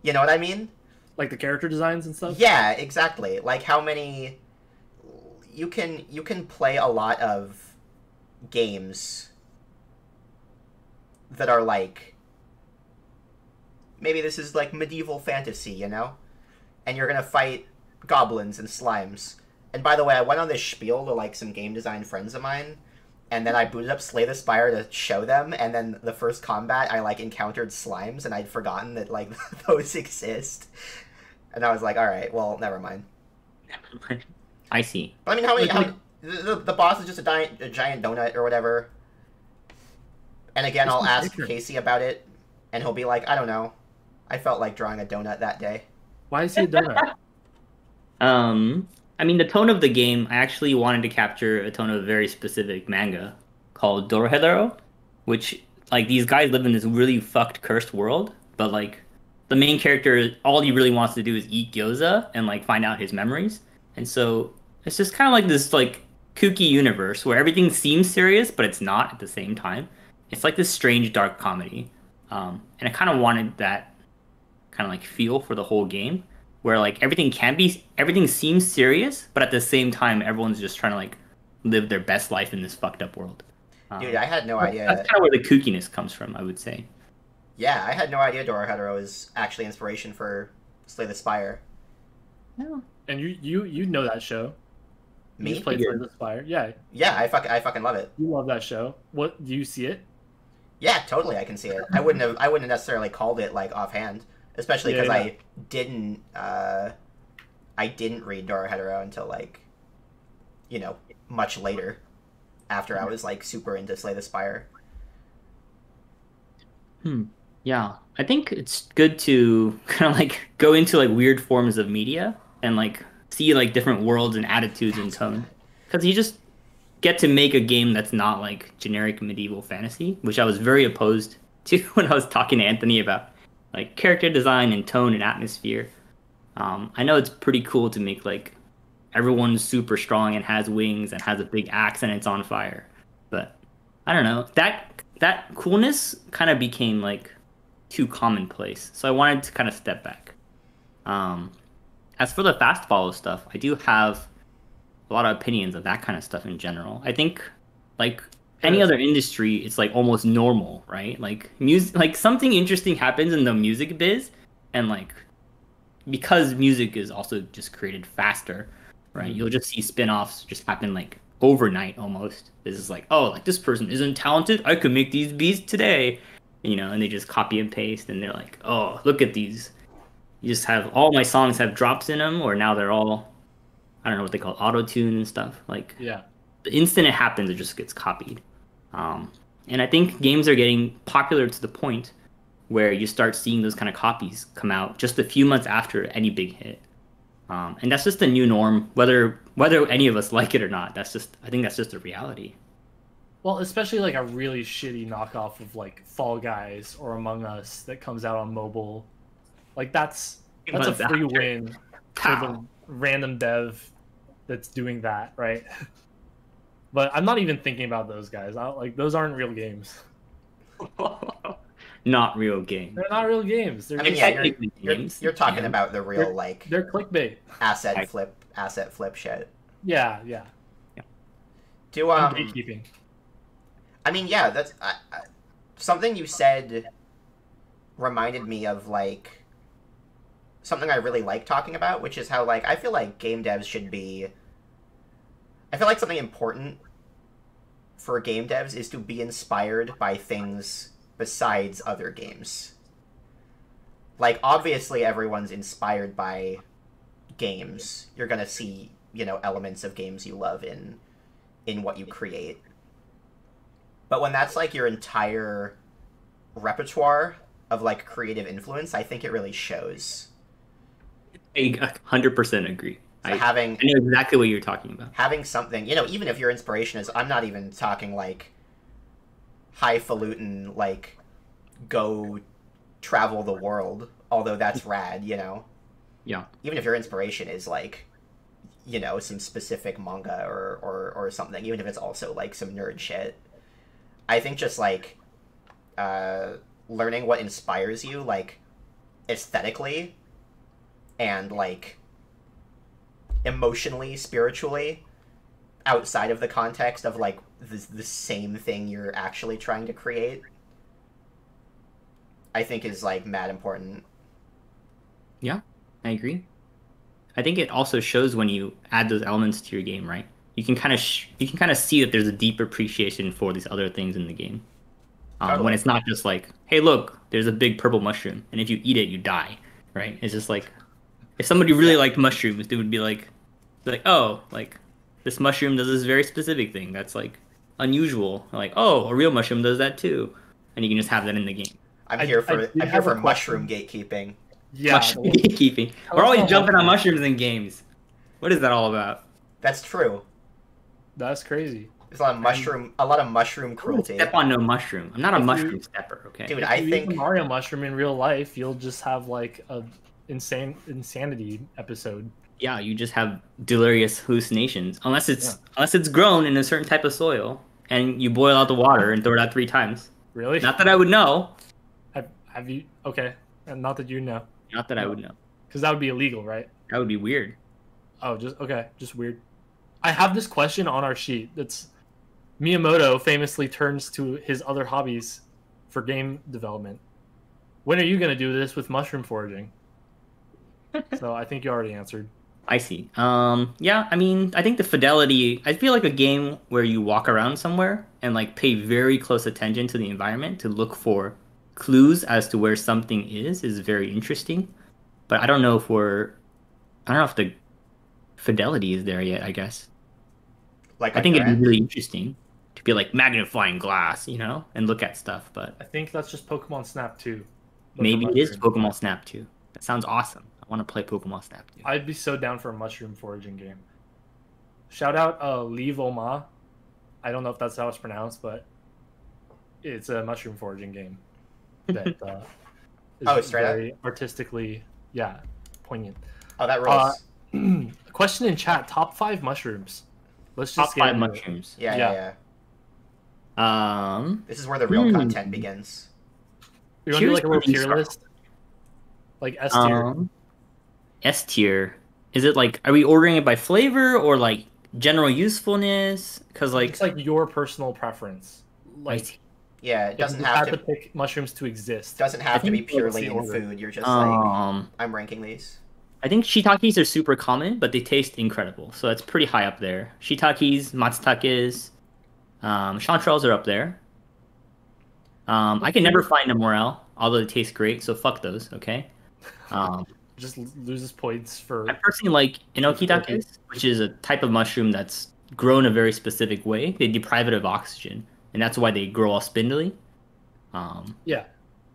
Speaker 3: You know what I mean?
Speaker 1: Like the character designs and stuff.
Speaker 3: Yeah, exactly. Like how many you can play a lot of games that are like maybe this is like medieval fantasy, you know? And you're gonna fight goblins and slimes. And by the way, I went on this spiel to like some game design friends of mine, and then I booted up Slay the Spire to show them, and then the first combat I like encountered slimes, and I'd forgotten that like those exist. And I was like, all right, well, never mind.
Speaker 2: I see.
Speaker 3: But I mean, how many the boss is just a giant donut or whatever. And again, I'll ask Casey about it, and he'll be like, I don't know. I felt like drawing a donut that day.
Speaker 1: Why is he a donut?
Speaker 2: I mean, the tone of the game, I actually wanted to capture a tone of a very specific manga called Dorohedoro, which, like, these guys live in this really fucked, cursed world, but, like, the main character, all he really wants to do is eat gyoza and, like, find out his memories. And so it's just kind of like this, like, kooky universe where everything seems serious, but it's not at the same time. It's like this strange, dark comedy. And I kind of wanted that kind of, like, feel for the whole game, where like everything seems serious, but at the same time everyone's just trying to like live their best life in this fucked up world.
Speaker 3: Dude, I had no idea.
Speaker 2: That's kind of where the kookiness comes from, I would say.
Speaker 3: Yeah, I had no idea Dorohedoro is actually inspiration for Slay the Spire.
Speaker 2: No.
Speaker 1: And you know that show.
Speaker 3: Me?
Speaker 1: You just played Slay the Spire. Yeah.
Speaker 3: Yeah, I fucking love it.
Speaker 1: You love that show. What do you see it?
Speaker 3: Yeah, totally, I can see it. I wouldn't have necessarily called it like offhand, especially because I didn't read Dorohedoro until like, you know, much later, after I was like super into Slay the Spire.
Speaker 2: Yeah, I think it's good to kind of like go into like weird forms of media and like see like different worlds and attitudes and tone, because you just get to make a game that's not like generic medieval fantasy, which I was very opposed to when I was talking to Anthony about like character design and tone and atmosphere. I know it's pretty cool to make like everyone's super strong and has wings and has a big axe and it's on fire, but I don't know, that coolness kind of became like too commonplace, so I wanted to kind of step back. As for the fast follow stuff, I do have a lot of opinions of that kind of stuff in general. I think like any other industry, it's like almost normal, right? Like music, like something interesting happens in the music biz, and like because music is also just created faster, right? You'll just see spin-offs just happen like overnight almost. This is like, oh, like this person isn't talented, I could make these beats today, you know, and they just copy and paste, and they're like, oh, look at these. You just have all my songs have drops in them, or now they're all, I don't know what they call it, auto-tune and stuff. Like,
Speaker 1: Yeah.
Speaker 2: the instant it happens, it just gets copied. And I think games are getting popular to the point where you start seeing those kind of copies come out just a few months after any big hit. And that's just the new norm, whether any of us like it or not. I think that's just a reality.
Speaker 1: Well, especially like a really shitty knockoff of like Fall Guys or Among Us that comes out on mobile. Like that's a free win for the random dev that's doing that, right? But I'm not even thinking about those guys. Like those aren't real games.
Speaker 2: not real games.
Speaker 1: They're not real games. They're
Speaker 3: I mean,
Speaker 1: just,
Speaker 3: yeah,
Speaker 2: technically games.
Speaker 3: you're talking
Speaker 2: Yeah.
Speaker 3: about the real like
Speaker 1: they're clickbait.
Speaker 3: asset flip shit.
Speaker 1: Yeah.
Speaker 3: Do
Speaker 1: And gatekeeping.
Speaker 3: I mean, yeah, that's something you said reminded me of like something I really like talking about, which is how like I feel like game devs should be. I feel like something important for game devs is to be inspired by things besides other games. Like, obviously everyone's inspired by games. You're gonna see, elements of games you love in what you create. But when that's like your entire repertoire of like creative influence, I think it really shows.
Speaker 2: I 100% agree.
Speaker 3: So
Speaker 2: I
Speaker 3: having
Speaker 2: know exactly what you're talking about.
Speaker 3: having something, even if your inspiration is, I'm not even talking like highfalutin, like go travel the world, although that's rad,
Speaker 2: Yeah.
Speaker 3: Even if your inspiration is like, some specific manga or something, even if it's also like some nerd shit, I think just like learning what inspires you, like aesthetically and like emotionally, spiritually, outside of the context of like the same thing you're actually trying to create, I think is like mad important.
Speaker 2: Yeah, I agree. I think it also shows when you add those elements to your game, right? You can kind of see that there's a deep appreciation for these other things in the game.
Speaker 3: Totally.
Speaker 2: When it's not just like, hey, look, there's a big purple mushroom, and if you eat it, you die, right? It's just like, if somebody really liked mushrooms, they would be like, oh, like this mushroom does this very specific thing that's like unusual. Like, oh, a real mushroom does that too, and you can just have that in the game.
Speaker 3: I'm here for
Speaker 1: a
Speaker 3: mushroom gatekeeping.
Speaker 1: Yeah.
Speaker 2: Mushroom gatekeeping. We're always jumping on mushrooms in games. What is that all about?
Speaker 3: That's true.
Speaker 1: That's crazy.
Speaker 3: There's a lot of mushroom cruelty.
Speaker 2: Step on no mushroom. I'm not a mushroom stepper, okay?
Speaker 3: Dude,
Speaker 1: If
Speaker 3: I
Speaker 1: you eat
Speaker 3: think
Speaker 1: a Mario mushroom in real life, you'll just have like a insanity episode.
Speaker 2: Yeah, you just have delirious hallucinations. Unless it's grown in a certain type of soil, and you boil out the water and throw it out 3 times.
Speaker 1: Really?
Speaker 2: Not that I would know.
Speaker 1: Have you? Okay, and not that you know,
Speaker 2: Not that I would know.
Speaker 1: because that would be illegal, right?
Speaker 2: That would be weird.
Speaker 1: Oh, just weird. I have this question on our sheet. That's Miyamoto famously turns to his other hobbies for game development. When are you gonna do this with mushroom foraging? So I think you already answered.
Speaker 2: I see. Yeah, I mean, I think the fidelity, I feel like a game where you walk around somewhere and like pay very close attention to the environment to look for clues as to where something is very interesting. But I don't know if the fidelity is there yet, I guess.
Speaker 3: like
Speaker 2: I think it'd be
Speaker 3: Grant.
Speaker 2: really interesting to be like magnifying glass, and look at stuff, but
Speaker 1: I think that's just Pokemon Snap 2.
Speaker 2: maybe it is Pokemon Snap 2. That sounds awesome. I want to play Pokemon Snap 2.
Speaker 1: I'd be so down for a mushroom foraging game. Shout out Leave Oma. I don't know if that's how it's pronounced, but it's a mushroom foraging game that is
Speaker 3: straight up?
Speaker 1: very artistically, poignant.
Speaker 3: Oh, that rolls.
Speaker 1: Question in chat: top 5 mushrooms. Let's
Speaker 2: Top
Speaker 1: just get
Speaker 2: 5
Speaker 1: into it.
Speaker 2: mushrooms.
Speaker 3: Yeah.
Speaker 2: Um,
Speaker 3: This is where the real content begins.
Speaker 1: You want to do like a little
Speaker 2: Cheers
Speaker 1: tier
Speaker 2: for me,
Speaker 1: list? Like S tier.
Speaker 2: S tier. Is it like, are we ordering it by flavor or like general usefulness? Because like,
Speaker 1: It's like your personal preference. Like
Speaker 3: Yeah, it
Speaker 1: if
Speaker 3: doesn't
Speaker 1: you
Speaker 3: have
Speaker 1: had
Speaker 3: to.
Speaker 1: to pick mushrooms to exist.
Speaker 3: Doesn't have to be
Speaker 1: think that's the
Speaker 3: purely in
Speaker 1: order.
Speaker 3: food. You're just like,
Speaker 2: um,
Speaker 3: I'm ranking these.
Speaker 2: I think shiitakes are super common, but they taste incredible. So that's pretty high up there. Shiitakes, matsutakes, chanterelles are up there. I can never find a morel, although they taste great. So fuck those, okay?
Speaker 1: Just loses points for.
Speaker 2: I personally like enokitakes, which is a type of mushroom that's grown a very specific way. They deprive it of oxygen, and that's why they grow all spindly.
Speaker 1: Yeah.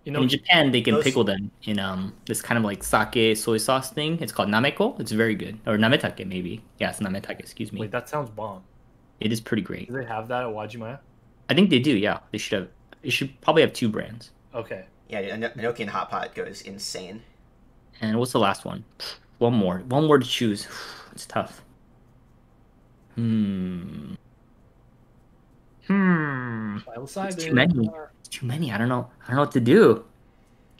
Speaker 1: You know,
Speaker 2: In Japan, they can
Speaker 3: those-
Speaker 2: pickle them in this kind of like sake soy sauce thing. It's called nameko. It's very good. Or nametake, maybe. Yeah, it's nametake, excuse me.
Speaker 1: wait, that sounds bomb.
Speaker 2: It is pretty great.
Speaker 1: Do they have that at Wajimaya?
Speaker 2: I think they do, yeah. They should probably have 2 brands.
Speaker 1: Okay.
Speaker 3: Yeah, dude, Enochian Hot Pot goes insane.
Speaker 2: And what's the last one? One more to choose. It's tough. It's
Speaker 1: Psilocybin.
Speaker 2: too many. too many. I don't know. I don't know what to do.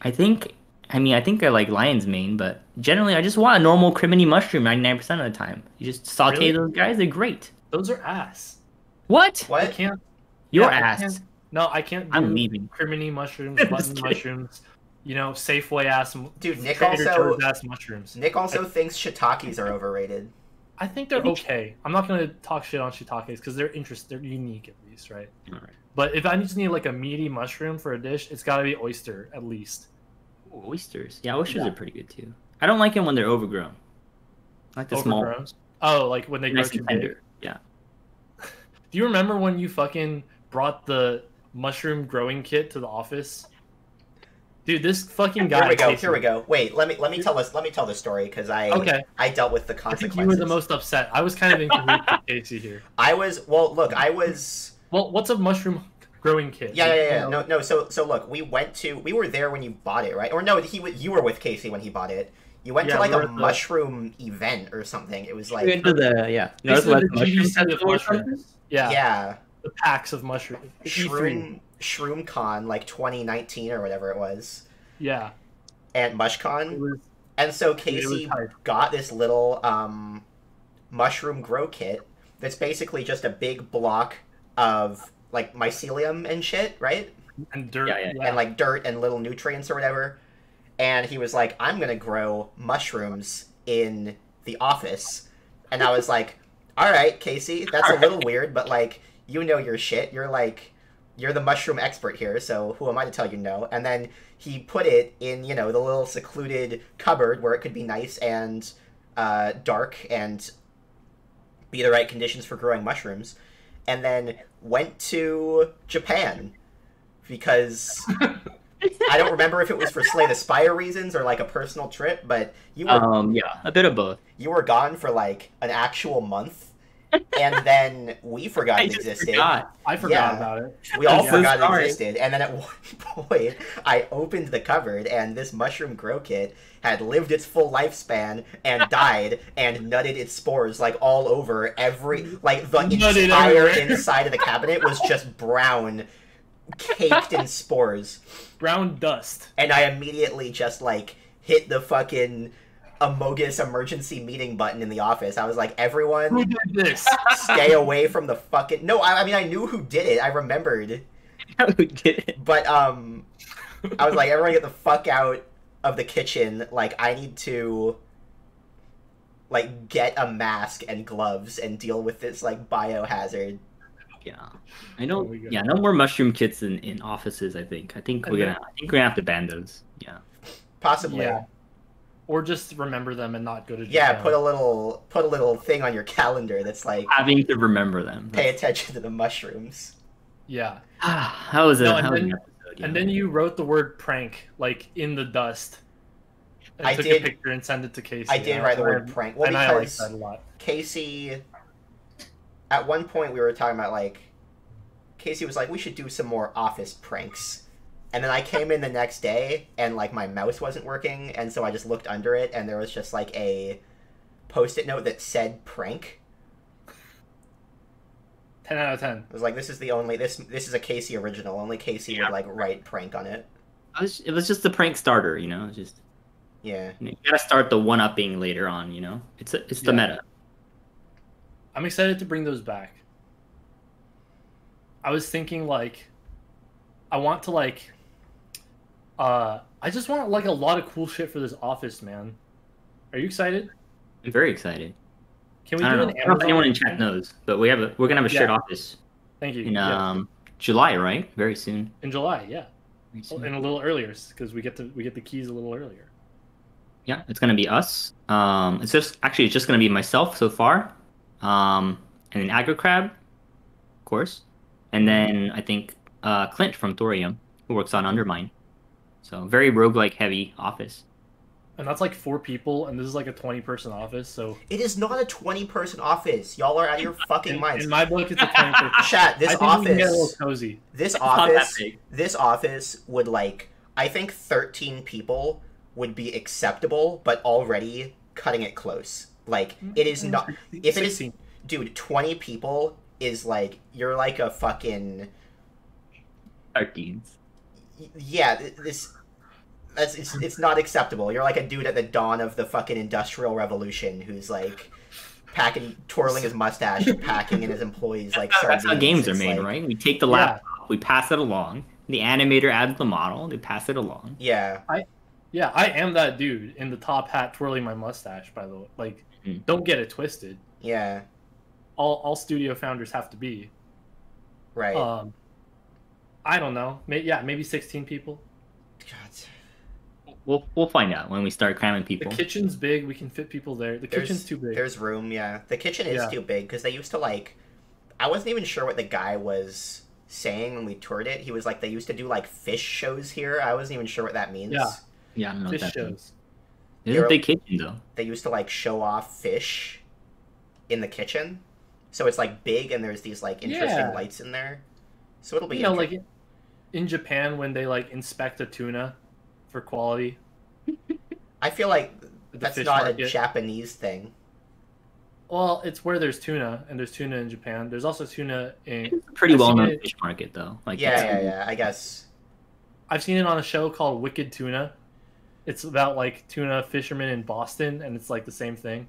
Speaker 2: I think I like lion's mane, but generally I just want a normal criminy mushroom 99% of the time. You just saute
Speaker 1: Really?
Speaker 2: those guys, they're great.
Speaker 1: Those are ass.
Speaker 2: What?
Speaker 1: I
Speaker 3: What?
Speaker 1: can't.
Speaker 2: Your
Speaker 1: I
Speaker 2: ass.
Speaker 1: can't- No, I can't do
Speaker 2: I'm leaving.
Speaker 1: criminy mushrooms,
Speaker 2: Just
Speaker 1: button
Speaker 2: kidding.
Speaker 1: mushrooms, Safeway ass,
Speaker 3: Dude, Nick
Speaker 1: Trader
Speaker 3: also-
Speaker 1: Joe's ass mushrooms.
Speaker 3: Nick also thinks shiitakes are overrated.
Speaker 1: I think they're okay. I'm not gonna talk shit on shiitakes because they're unique at least, right?
Speaker 2: All right.
Speaker 1: But if I just need like a meaty mushroom for a dish, it's gotta be oyster at least.
Speaker 2: Ooh, oysters. Yeah, oysters
Speaker 1: Yeah.
Speaker 2: are pretty good too. I don't like them when they're overgrown. I like the small
Speaker 1: Overgrown?
Speaker 2: ones.
Speaker 1: Oh, like when they grow
Speaker 2: Nice
Speaker 1: too
Speaker 2: and
Speaker 1: big.
Speaker 2: tender. Yeah.
Speaker 1: Do you remember when you fucking brought the mushroom growing kit to the office? Dude, this fucking guy.
Speaker 3: Here we go. Wait, let me tell this story because
Speaker 1: Okay.
Speaker 3: I dealt with the
Speaker 1: I
Speaker 3: consequences.
Speaker 1: think you were the most upset. I was kind of in cahoots with Casey here.
Speaker 3: I was
Speaker 1: Well, what's a mushroom growing kit?
Speaker 3: yeah. No. So look, we were there when you bought it, right? Or no, you were with Casey when he bought it. You went
Speaker 1: Yeah,
Speaker 3: to like
Speaker 1: we were
Speaker 3: a
Speaker 1: at the-
Speaker 3: mushroom event or something. It was like
Speaker 2: Into the
Speaker 1: Basically,
Speaker 2: Northwest
Speaker 1: the
Speaker 2: Mushroom
Speaker 1: GDC of
Speaker 2: Festival or something?
Speaker 1: mushrooms. Yeah,
Speaker 3: yeah,
Speaker 1: the packs of mushrooms.
Speaker 3: Shroom Con like 2019 or whatever it was,
Speaker 1: Yeah.
Speaker 3: and
Speaker 1: It
Speaker 3: MushCon.
Speaker 1: was,
Speaker 3: And so
Speaker 1: it was
Speaker 3: Casey
Speaker 1: hype.
Speaker 3: got this little mushroom grow kit that's basically just a big block of like mycelium and shit, right?
Speaker 1: and dirt.
Speaker 2: Yeah.
Speaker 3: And like dirt and little nutrients or whatever. And he was like, I'm gonna grow mushrooms in the office. And I was like, alright, Casey, that's a little weird, but like, you know your shit. You're the mushroom expert here, so who am I to tell you no? And then he put it in, the little secluded cupboard where it could be nice and dark and be the right conditions for growing mushrooms. And then went to Japan because I don't remember if it was for Slay the Spire reasons or like a personal trip, but you were
Speaker 2: Yeah, a bit of both.
Speaker 3: you were gone for like an actual month, and then we forgot
Speaker 2: I
Speaker 3: it
Speaker 2: just
Speaker 3: existed.
Speaker 2: forgot.
Speaker 1: I forgot
Speaker 3: Yeah.
Speaker 1: about it.
Speaker 3: We all
Speaker 2: I'm so
Speaker 3: forgot
Speaker 2: sorry.
Speaker 3: it existed, and then at one point, I opened the cupboard, and this mushroom grow kit had lived its full lifespan and died and nutted its spores like all over like the
Speaker 1: Nutted
Speaker 3: entire
Speaker 1: everywhere.
Speaker 3: inside of the cabinet was just brown, caked in spores.
Speaker 1: Brown dust.
Speaker 3: And I immediately just like hit the fucking Amogus emergency meeting button in the office. I was like,
Speaker 1: Who
Speaker 3: everyone
Speaker 1: did this?
Speaker 3: stay away from the fucking no, I mean I knew who did it. I remembered.
Speaker 2: Who did it?
Speaker 3: But I was like, everyone get the fuck out of the kitchen. Like I need to like get a mask and gloves and deal with this like biohazard.
Speaker 2: Yeah, I know.
Speaker 1: There we go.
Speaker 2: Yeah, no more mushroom kits in offices. I think we're gonna have to ban those. Yeah.
Speaker 3: Possibly.
Speaker 1: Yeah. Or just remember them and not go to
Speaker 3: Yeah,
Speaker 1: Japan.
Speaker 3: put a little thing on your calendar that's like
Speaker 2: Having to remember them.
Speaker 3: pay attention to the mushrooms.
Speaker 1: Yeah.
Speaker 2: That was a
Speaker 1: No,
Speaker 2: that was an
Speaker 1: and
Speaker 2: episode, yeah.
Speaker 1: And then you wrote the word prank like in the dust. And
Speaker 3: I
Speaker 1: took
Speaker 3: did-
Speaker 1: a picture and sent it to Casey.
Speaker 3: I did write the word prank. Well,
Speaker 1: and I like
Speaker 3: because
Speaker 1: that a lot.
Speaker 3: Casey, at one point we were talking about like, Casey was like, we should do some more office pranks. And then I came in the next day and like my mouse wasn't working, and so I just looked under it and there was just like a post-it note that said prank.
Speaker 1: 10 out of 10.
Speaker 3: It was like, this is a Casey original. Only Casey would like write prank on it.
Speaker 2: It was just the prank starter, just
Speaker 3: Yeah.
Speaker 2: you gotta start the one-upping later on. It's the
Speaker 1: Yeah.
Speaker 2: meta.
Speaker 1: I'm excited to bring those back. I was thinking like I want to like I just want like a lot of cool shit for this office, man. Are you excited?
Speaker 2: I'm very excited.
Speaker 1: Can we
Speaker 2: I
Speaker 1: do
Speaker 2: don't
Speaker 1: an
Speaker 2: know. I don't know if anyone in
Speaker 1: Amazon
Speaker 2: chat knows, but we're gonna have a shared
Speaker 1: Yeah.
Speaker 2: office
Speaker 1: Thank you.
Speaker 2: in
Speaker 1: Yeah.
Speaker 2: July, right? Very soon.
Speaker 1: In July, yeah.
Speaker 2: Very soon.
Speaker 1: And a little earlier because we get the keys a little earlier.
Speaker 2: Yeah, it's gonna be us. It's just gonna be myself so far, and then Agrocrab, of course, and then I think Clint from Thorium, who works on Undermine. So very roguelike heavy office.
Speaker 1: And that's like 4 people, and this is like a 20-person office. So
Speaker 3: It is not a 20-person office. Y'all are out of your fucking minds.
Speaker 1: in my book, it's a 20-person.
Speaker 3: Chat,
Speaker 1: I think we can get a little cozy.
Speaker 3: This
Speaker 2: not that
Speaker 3: office,
Speaker 2: big.
Speaker 3: this office would like, I think 13 people would be acceptable, but already cutting it close. Like, it is not, if it is,
Speaker 1: 16.
Speaker 3: dude, 20 people is like, you're like a fucking,
Speaker 2: Sardines.
Speaker 3: Yeah, it's not acceptable. You're like a dude at the dawn of the fucking Industrial Revolution who's like twirling his mustache, packing in his employees like sardines.
Speaker 2: That's how games are made, right? We take the laptop, we pass it along. The animator adds the model, they pass it along.
Speaker 3: Yeah.
Speaker 1: I am that dude in the top hat twirling my mustache, by the way. Like, don't get it twisted.
Speaker 3: Yeah.
Speaker 1: All studio founders have to be.
Speaker 3: Right.
Speaker 1: I don't know. Maybe 16 people.
Speaker 3: God.
Speaker 2: We'll find out when we start cramming people.
Speaker 1: The kitchen's big. We can fit people there. The kitchen's too big.
Speaker 3: There's room, yeah. The kitchen is too big because they used to like... I wasn't even sure what the guy was saying when we toured it. He was like, they used to do like fish shows here. I wasn't even sure what that means.
Speaker 2: Yeah, I don't know
Speaker 1: fish
Speaker 2: what that
Speaker 1: shows.
Speaker 2: means. There's a big kitchen, though.
Speaker 3: They used to like show off fish in the kitchen. So it's like big and there's these like interesting lights in there. So it'll be
Speaker 1: like in Japan when they like inspect a tuna for quality.
Speaker 3: I feel like that's not
Speaker 1: market.
Speaker 3: a Japanese thing.
Speaker 1: Well, it's where there's tuna, and there's tuna in Japan. There's also tuna in...
Speaker 2: It's a pretty well-known fish market, though. Like,
Speaker 3: yeah, I guess.
Speaker 1: I've seen it on a show called Wicked Tuna. It's about, like, tuna fishermen in Boston, and it's, like, the same thing.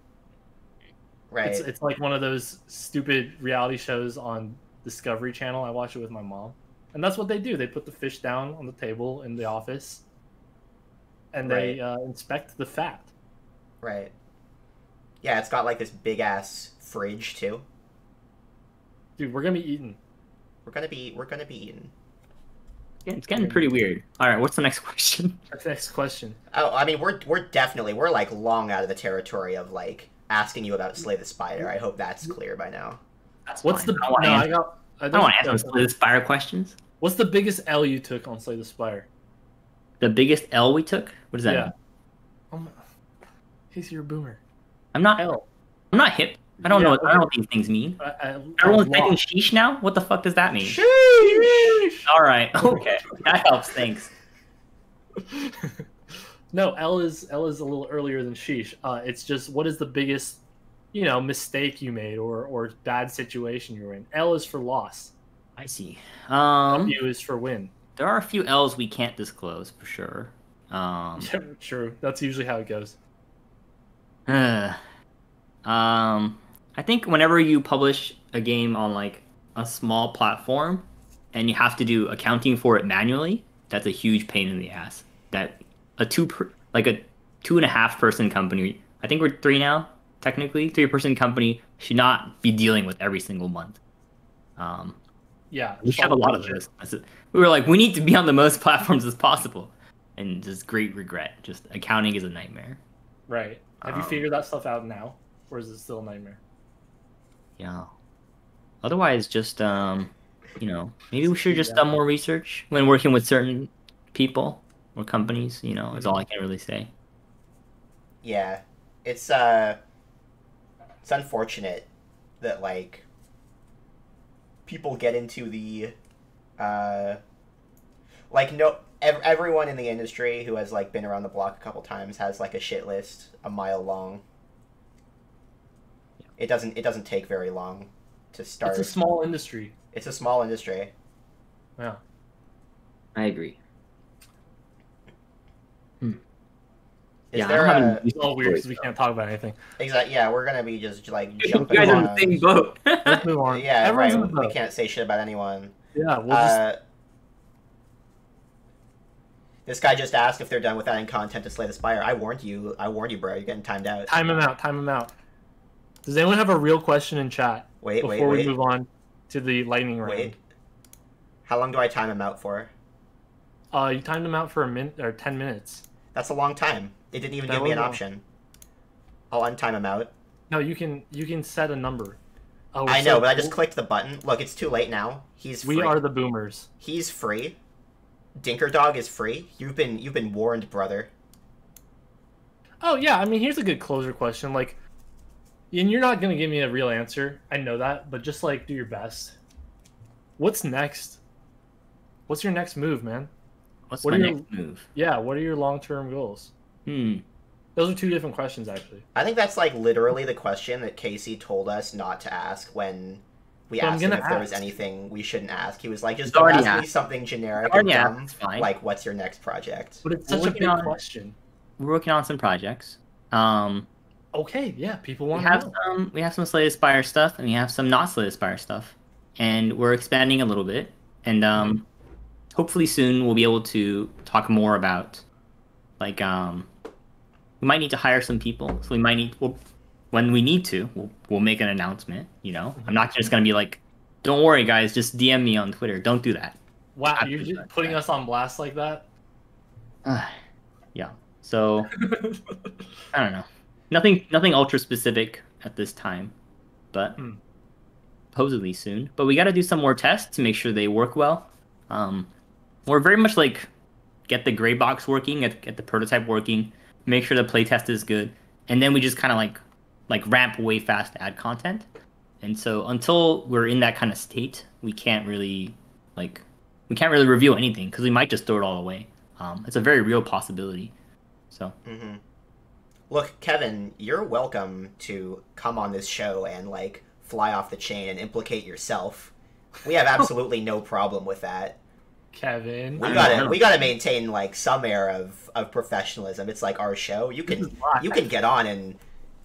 Speaker 3: Right.
Speaker 1: It's like one of those stupid reality shows on Discovery Channel. I watch it with my mom. And that's what they do. They put the fish down on the table in the office, and they inspect the fat.
Speaker 3: Right. Yeah, it's got like this big ass fridge too.
Speaker 1: Dude, we're gonna be eating.
Speaker 3: We're gonna be eating.
Speaker 2: Yeah, it's getting pretty weird. All right, what's the next question?
Speaker 1: Next question.
Speaker 3: Oh, I mean, we're like long out of the territory of like asking you about Slay the Spire. I hope that's clear by now.
Speaker 1: What's the?
Speaker 2: I don't want to answer Slay the Spire questions.
Speaker 1: What's the biggest L you took on Slay the Spire?
Speaker 2: The biggest L we took? What does that mean?
Speaker 1: Oh my... He's your boomer.
Speaker 2: I'm not hip. I don't know what these things mean. Everyone's typing sheesh now? What the fuck does that mean?
Speaker 3: Sheesh!
Speaker 2: Alright, okay. That helps, thanks.
Speaker 1: No, L is a little earlier than sheesh. It's just, what is the biggest, mistake you made or bad situation you're in? L is for loss.
Speaker 2: I see.
Speaker 1: W is for win.
Speaker 2: There are a few L's we can't disclose, for sure.
Speaker 1: Yeah, true. That's usually how it goes.
Speaker 2: I think whenever you publish a game on like a small platform and you have to do accounting for it manually, that's a huge pain in the ass. That a 2.5 person company, I think we're 3 now, technically, 3-person company should not be dealing with every single month.
Speaker 1: Yeah,
Speaker 2: we have a lot of this. We were like, we need to be on the most platforms as possible, and just great regret. Just accounting is a nightmare.
Speaker 1: Right. Have you figured that stuff out now, or is it still a nightmare?
Speaker 2: Yeah. Otherwise, just maybe we should just done more research when working with certain people or companies. Is all I can really say.
Speaker 3: Yeah, it's unfortunate that like people get into the everyone in the industry who has like been around the block a couple times has like a shit list a mile long. It doesn't take very long to start.
Speaker 1: It's a small industry.
Speaker 3: It's a small industry.
Speaker 1: Yeah.
Speaker 2: I agree.
Speaker 3: Is there
Speaker 1: it's all weird because we can't talk about anything.
Speaker 3: Exactly. Yeah, we're gonna be just like jumping.
Speaker 2: You guys are in the same boat.
Speaker 1: Let's move on.
Speaker 3: Yeah,
Speaker 1: Everyone's
Speaker 3: right.
Speaker 1: in the boat.
Speaker 3: We can't say shit about anyone.
Speaker 1: Yeah, we'll just...
Speaker 3: This guy just asked if they're done with adding content to Slay the Spire. I warned you, bro. You're getting timed out.
Speaker 1: Time him out. Does anyone have a real question in chat? Before we move on to the lightning round.
Speaker 3: Wait. How long do I time him out for?
Speaker 1: You timed him out for a minute or 10 minutes.
Speaker 3: That's a long time. It didn't even give me an option. I'll untime him out.
Speaker 1: No, you can set a number. Oh,
Speaker 3: I know, but I just clicked the button. Look, it's too late now. He's free.
Speaker 1: We are the boomers.
Speaker 3: He's free. Dinker Dog is free. You've been warned, brother.
Speaker 1: Oh yeah, I mean, here's a good closer question. Like, and you're not gonna give me a real answer. I know that, but just like do your best. What's next? What's your next move, man?
Speaker 2: What's my next move?
Speaker 1: Yeah, what are your long-term goals? Those are 2 different questions, actually.
Speaker 3: I think that's like literally the question that Casey told us not to ask when we
Speaker 1: So I'm
Speaker 3: asked him
Speaker 1: gonna
Speaker 3: if there was
Speaker 1: ask.
Speaker 3: anything we shouldn't ask. He was like, just
Speaker 2: He's
Speaker 3: don't
Speaker 2: already
Speaker 3: ask me
Speaker 2: asked.
Speaker 3: something generic and
Speaker 2: Already asked,
Speaker 3: dumb,
Speaker 2: it's fine.
Speaker 3: like what's your next project.
Speaker 1: But it's
Speaker 2: We're
Speaker 1: such a
Speaker 2: working
Speaker 1: big
Speaker 2: on it.
Speaker 1: question.
Speaker 2: We're working on some projects.
Speaker 1: Okay, yeah, people
Speaker 2: We
Speaker 1: want to
Speaker 2: have
Speaker 1: know.
Speaker 2: some Slay the Spire stuff, and we have some not Slay the Spire stuff, and we're expanding a little bit. And hopefully soon we'll be able to talk more about, like, we might need to hire some people. So we might need, when we need to, we'll make an announcement. You know, I'm not just gonna be like, don't worry guys, just DM me on Twitter. Don't do that.
Speaker 1: Wow,
Speaker 2: Not
Speaker 1: you're
Speaker 2: do
Speaker 1: just
Speaker 2: that.
Speaker 1: putting us on blast like that?
Speaker 2: Yeah. So I don't know. Nothing ultra specific at this time, but supposedly soon. But we got to do some more tests to make sure they work well. We're very much like get the gray box working, get the prototype working, make sure the playtest is good, and then we just kind of like ramp way fast to add content. And so until we're in that kind of state, we can't really review anything because we might just throw it all away. It's a very real possibility. So.
Speaker 3: Mm-hmm. Look, Kevin, you're welcome to come on this show and like fly off the chain and implicate yourself. We have absolutely no problem with that.
Speaker 1: Kevin.
Speaker 3: We gotta maintain like some air of professionalism. It's like our show. You can get on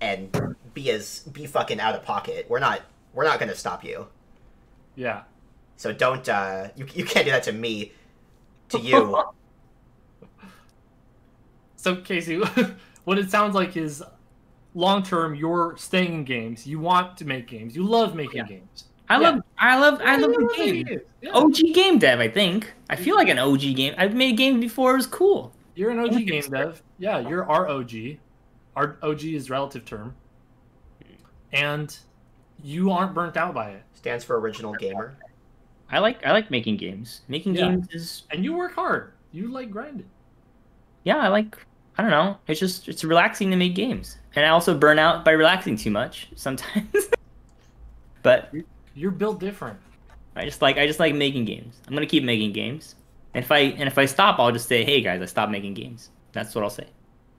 Speaker 3: and be fucking out of pocket. We're not gonna stop you.
Speaker 1: Yeah.
Speaker 3: So don't you can't do that to me, to you.
Speaker 1: So Casey, what it sounds like is long term you're staying in games. You want to make games. You love making games.
Speaker 2: I love the game.
Speaker 1: Yeah.
Speaker 2: OG game dev, I think. I feel like an OG game. I've made games before. It was cool.
Speaker 1: You're an OG game dev. Yeah, you're our OG. Our OG is relative term. And you aren't burnt out by it.
Speaker 3: Stands for original gamer.
Speaker 2: I like making games. Making games is,
Speaker 1: and you work hard. You like grinding.
Speaker 2: yeah, I don't know. It's relaxing to make games. And I also burn out by relaxing too much sometimes. But
Speaker 1: you're built different.
Speaker 2: I just like making games. I'm gonna keep making games. And if I stop, I'll just say, hey guys, I stopped making games. That's what I'll say.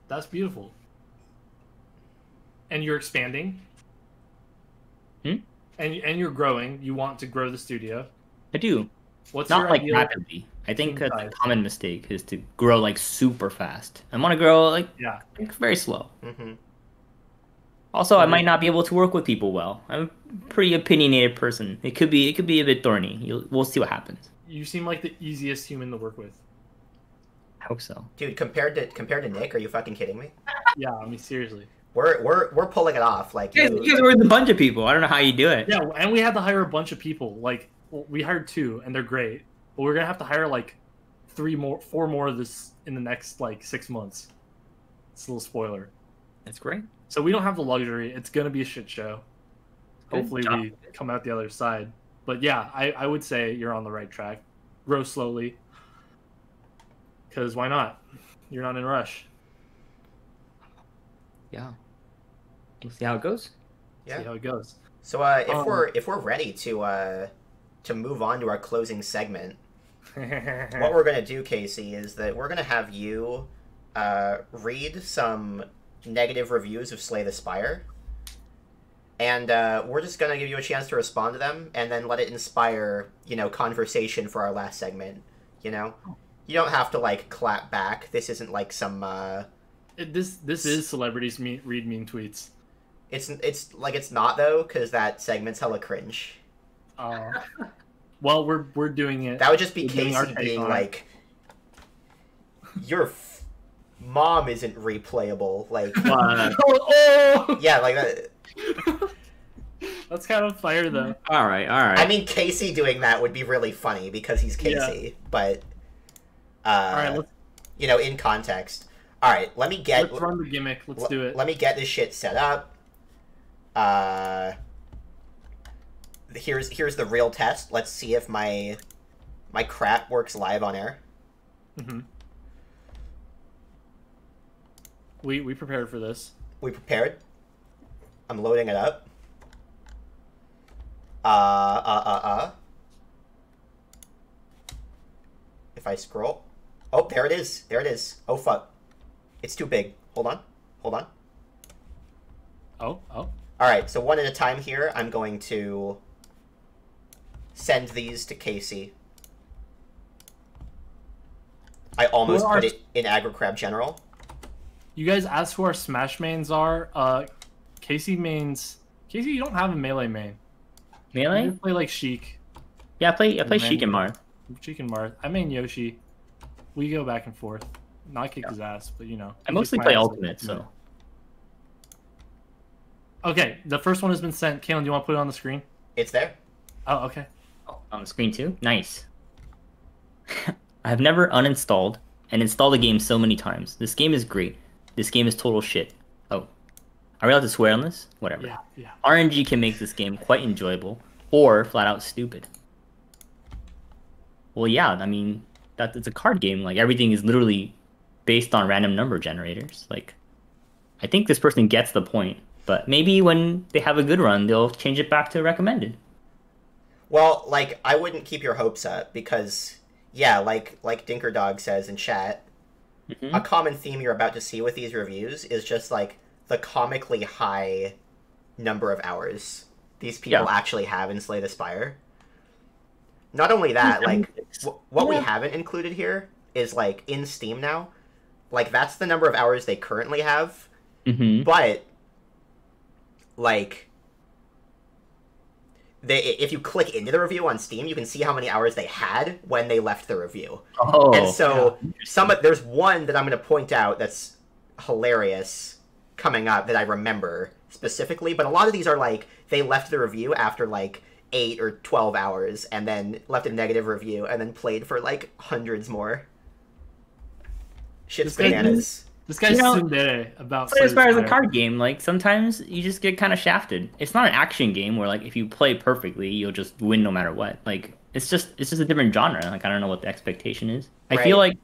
Speaker 1: That's beautiful. And you're expanding. And you're growing. You want to grow the studio.
Speaker 2: I do.
Speaker 1: What's
Speaker 2: not
Speaker 1: your
Speaker 2: like
Speaker 1: ideal
Speaker 2: rapidly. I think
Speaker 1: team
Speaker 2: a
Speaker 1: size?
Speaker 2: common mistake is to grow like super fast. I want to grow like very slow.
Speaker 3: Mm-hmm.
Speaker 2: Also, I might not be able to work with people well. I'm a pretty opinionated person. It could be a bit thorny. We'll see what happens.
Speaker 1: You seem like the easiest human to work with.
Speaker 2: I hope so.
Speaker 3: Dude, compared to Nick, are you fucking kidding me?
Speaker 1: Yeah, I mean seriously.
Speaker 3: We're pulling it off. Like
Speaker 2: You guys were with a bunch of people. I don't know how you do it.
Speaker 1: Yeah, and we had to hire a bunch of people. Like we hired 2, and they're great. But we're gonna have to hire like 4 more of this in the next like 6 months. It's a little spoiler.
Speaker 2: That's great.
Speaker 1: So we don't have the luxury. It's gonna be a shit show.
Speaker 2: Good
Speaker 1: Hopefully
Speaker 2: job.
Speaker 1: we come out the other side. But yeah, I would say you're on the right track. Grow slowly. Because why not? You're not in a rush.
Speaker 2: Yeah. We'll see how it goes.
Speaker 1: See how it goes.
Speaker 3: So if we're ready to move on to our closing segment, what we're gonna do, Casey, is that we're gonna have you read some negative reviews of Slay the Spire, and we're just gonna give you a chance to respond to them, and then let it inspire conversation for our last segment. You don't have to like clap back. This isn't like some.
Speaker 1: This is celebrities read mean tweets.
Speaker 3: It's not though, because that segment's hella cringe.
Speaker 1: Well, we're doing it.
Speaker 3: That would just be
Speaker 1: We're doing our
Speaker 3: Casey
Speaker 1: take
Speaker 3: being
Speaker 1: on it.
Speaker 3: like, your mom isn't replayable. Like,
Speaker 1: Oh!
Speaker 3: yeah, like that.
Speaker 1: That's kind of fire though.
Speaker 2: All right.
Speaker 3: I mean, Casey doing that would be really funny because he's Casey, but
Speaker 1: All right,
Speaker 3: in context. All right,
Speaker 1: let's run the gimmick. Let's do it.
Speaker 3: Let me get this shit set up. Here's the real test. Let's see if my crap works live on air.
Speaker 1: Mm-hmm. We prepared for this.
Speaker 3: We prepared. I'm loading it up. If I scroll. Oh, there it is. There it is. Oh, fuck. It's too big. Hold on.
Speaker 1: Oh.
Speaker 3: Alright, so one at a time here. I'm going to send these to Casey. I almost put it in Agricrab General.
Speaker 1: You guys asked who our Smash mains are. Casey mains. Casey, you don't have a melee main.
Speaker 2: Melee?
Speaker 1: You play like Sheik.
Speaker 2: Yeah, I play Sheik and Marth.
Speaker 1: Sheik and Marth. I main Yoshi. We go back and forth. Not kick his ass, but you know.
Speaker 2: I mostly play Ultimate, so.
Speaker 1: Okay, the first one has been sent. Kalen, do you want to put it on the screen?
Speaker 3: It's there.
Speaker 1: Oh, okay.
Speaker 2: Oh, on the screen too? Nice. I have never uninstalled and installed a game so many times. This game is great. This game is total shit. Oh. Are we allowed to swear on this? Whatever.
Speaker 1: Yeah.
Speaker 2: RNG can make this game quite enjoyable, or flat out stupid. Well, yeah, I mean, it's a card game. Like, everything is literally based on random number generators. Like, I think this person gets the point, but maybe when they have a good run, they'll change it back to recommended.
Speaker 3: Well, like, I wouldn't keep your hopes up because, yeah, like Dinkerdog says in chat, a common theme you're about to see with these reviews is just, like, the comically high number of hours these people actually have in Slay the Spire. Not only that, like, what we haven't included here is, like, in Steam now, like, that's the number of hours they currently have, but, like, if you click into the review on Steam, you can see how many hours they had when they left the review.
Speaker 2: Oh,
Speaker 3: and so, there's one that I'm going to point out that's hilarious coming up that I remember specifically, but a lot of these are, like, they left the review after, like, 8 or 12 hours, and then left a negative review, and then played for, like, hundreds more. Shit's bananas.
Speaker 1: This guy's tsundere about
Speaker 2: Slay the Spire is a card game. Like, sometimes you just get kind of shafted. It's not an action game where, like, if you play perfectly, you'll just win no matter what. Like, it's just a different genre. Like, I don't know what the expectation is. I feel like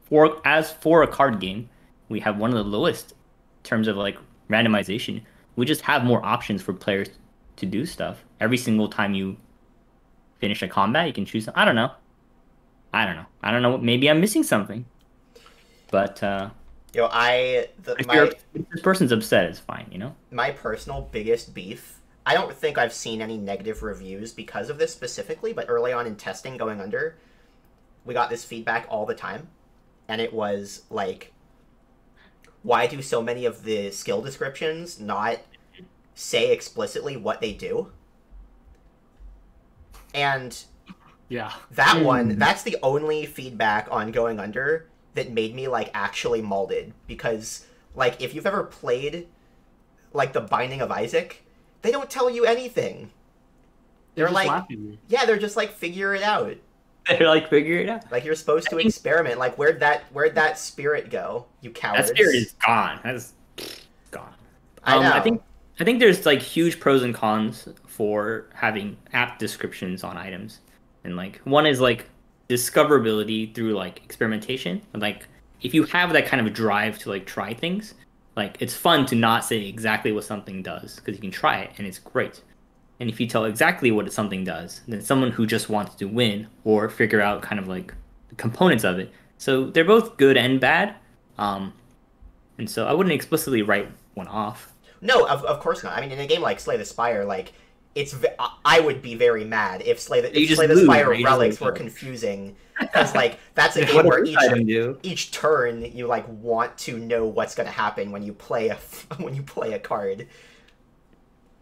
Speaker 2: for a card game, we have one of the lowest in terms of, like, randomization. We just have more options for players to do stuff. Every single time you finish a combat, you can choose. I don't know. Maybe I'm missing something. But if this person's upset, it's fine, you know?
Speaker 3: My personal biggest beef, I don't think I've seen any negative reviews because of this specifically, but early on in testing Going Under, we got this feedback all the time. And it was like, why do so many of the skill descriptions not say explicitly what they do? And that one, that's the only feedback on Going Under that made me, like, actually molded. Because, like, if you've ever played, like, The Binding of Isaac, they don't tell you anything. They're like, they're just like, figure it out.
Speaker 2: They're like, figure it out.
Speaker 3: Like, you're supposed to experiment. Like, where'd that spirit go, you cowards?
Speaker 2: That spirit is gone. That's gone.
Speaker 3: I know.
Speaker 2: I think there's, like, huge pros and cons for having app descriptions on items. And, like, one is, like, discoverability through, like, experimentation. And, like, if you have that kind of drive to, like, try things, like, it's fun to not say exactly what something does, because you can try it and it's great. And if you tell exactly what something does, then someone who just wants to win or figure out kind of, like, the components of it. So they're both good and bad. And so I wouldn't explicitly write one off.
Speaker 3: No, of course not. I mean, in a game like Slay the Spire, like, I would be very mad if Slay the Spire relics were confusing, because, like, that's a game where each turn you, like, want to know what's going to happen when you play a card.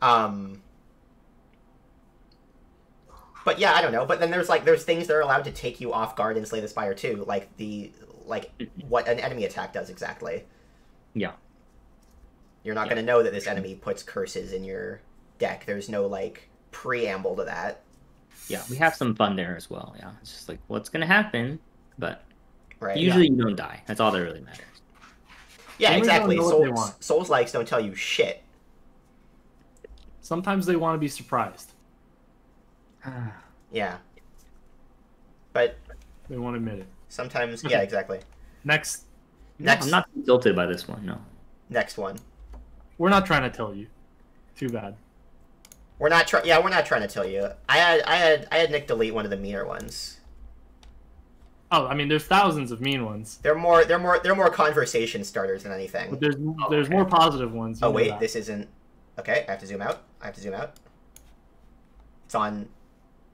Speaker 3: But yeah, I don't know. But then there's things that are allowed to take you off guard in Slay the Spire too, like what an enemy attack does exactly.
Speaker 2: Yeah.
Speaker 3: You're not going to know that this enemy puts curses in your deck. There's no, like, preamble to that.
Speaker 2: Yeah, we have some fun there as well. Yeah, it's just like, what's going to happen? But usually you don't die. That's all that really matters.
Speaker 3: Yeah, exactly. Souls-likes don't tell you shit.
Speaker 1: Sometimes they want to be surprised.
Speaker 3: Yeah. But
Speaker 1: they won't admit it.
Speaker 3: Sometimes, yeah, exactly.
Speaker 1: Next.
Speaker 2: I'm not tilted by this one, no.
Speaker 3: Next one.
Speaker 1: We're not trying to tell you. Too bad.
Speaker 3: We're not trying to tell you. I had Nick delete one of the meaner ones.
Speaker 1: Oh, I mean, there's thousands of mean ones.
Speaker 3: They're more conversation starters than anything.
Speaker 1: But there's more positive ones.
Speaker 3: Oh wait, this isn't. Okay, I have to zoom out. It's on.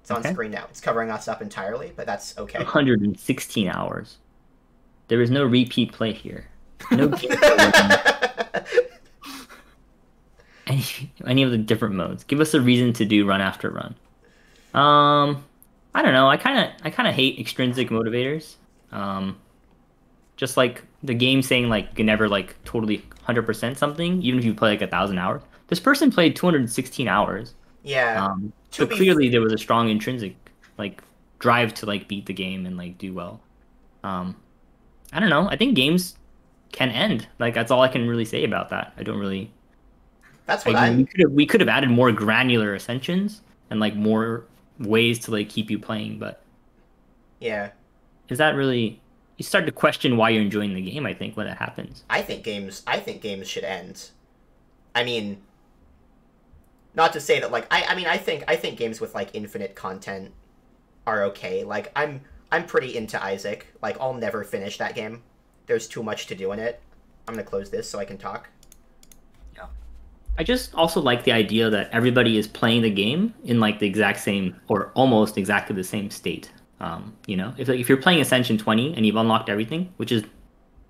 Speaker 3: It's on
Speaker 2: Okay.
Speaker 3: screen now. It's covering us up entirely, but that's okay.
Speaker 2: 116 hours. There is no repeat play here. No game any of the different modes. Give us a reason to do run after run. I don't know. I kind of hate extrinsic motivators. Just like the game saying like you can never like totally 100% something, even if you play like 1,000 hours. This person played 216 hours.
Speaker 3: Yeah.
Speaker 2: So clearly there was a strong intrinsic like drive to like beat the game and like do well. I don't know. I think games can end. Like that's all I can really say about that. I don't really.
Speaker 3: That's what
Speaker 2: We could have added more granular ascensions and like more ways to like keep you playing, but
Speaker 3: yeah.
Speaker 2: Is that really? You start to question why you're enjoying the game. I think when that happens.
Speaker 3: I think games should end. I mean, not to say that like I think games with like infinite content are okay. Like I'm pretty into Isaac. Like I'll never finish that game. There's too much to do in it. I'm gonna close this so I can talk.
Speaker 2: Yeah. I just also like the idea that everybody is playing the game in like the exact same or almost exactly the same state. You know, if you're playing Ascension 20 and you've unlocked everything, which is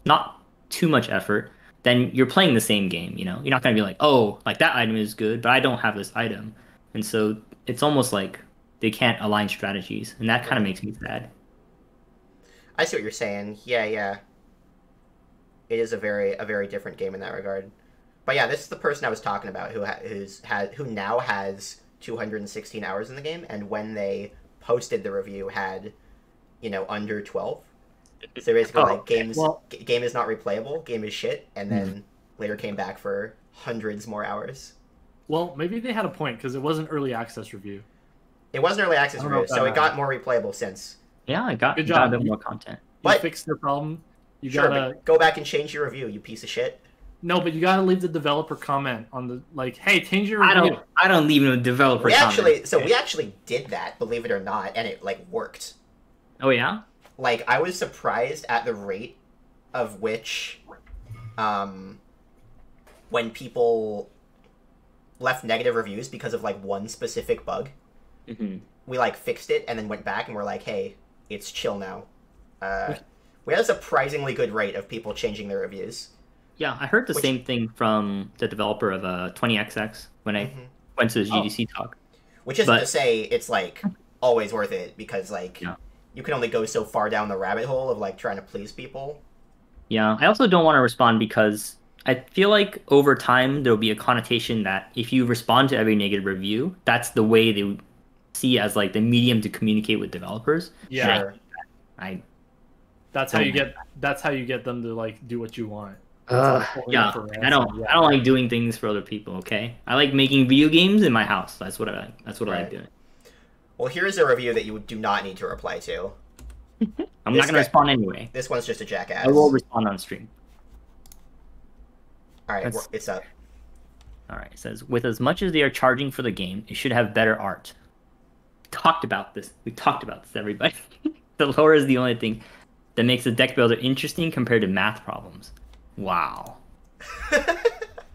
Speaker 2: not too much effort, then you're playing the same game. You know, you're not gonna be like, oh, like that item is good, but I don't have this item, and so it's almost like they can't align strategies, and that kind of makes me sad.
Speaker 3: I see what you're saying. Yeah. It is a very different game in that regard. But yeah, this is the person I was talking about who now has 216 hours in the game, and when they posted the review had, you know, under 12. So basically, like game is not replayable, game is shit, and then later came back for hundreds more hours.
Speaker 1: Well, maybe they had a point because it was an early access review.
Speaker 3: It was an early access review, so it got more replayable since.
Speaker 2: Yeah, I got
Speaker 1: Good job.
Speaker 2: a bit more content.
Speaker 1: You fixed their problem. You
Speaker 3: Sure,
Speaker 1: gotta
Speaker 3: go back and change your review, you piece of shit.
Speaker 1: No, but you gotta leave the developer comment on the like, hey, change your review.
Speaker 2: I don't leave a developer comment.
Speaker 3: We actually did that, believe it or not, and it like worked.
Speaker 2: Oh yeah?
Speaker 3: Like I was surprised at the rate of which when people left negative reviews because of like one specific bug.
Speaker 2: Mm-hmm.
Speaker 3: We like fixed it and then went back and we're like, hey, it's chill now. We had a surprisingly good rate of people changing their reviews.
Speaker 2: Yeah, I heard the same thing from the developer of 20XX when I went to the GDC talk.
Speaker 3: Which isn't to say it's like always worth it because like you can only go so far down the rabbit hole of like trying to please people.
Speaker 2: Yeah, I also don't want to respond because I feel like over time there'll be a connotation that if you respond to every negative review, that's the way they see as like the medium to communicate with developers.
Speaker 1: Yeah,
Speaker 3: sure.
Speaker 1: That's how you get them to like do what you want.
Speaker 2: Yeah, I don't like doing things for other people. Okay, I like making video games in my house. That's what I like doing.
Speaker 3: Well, here's a review that you do not need to reply to.
Speaker 2: I'm not gonna respond anyway.
Speaker 3: This one's just a jackass.
Speaker 2: I will respond on stream.
Speaker 3: All right, it's up.
Speaker 2: All right, it says with as much as they are charging for the game, it should have better art. We talked about this, everybody. The lore is the only thing that makes a deck builder interesting compared to math problems. Wow. The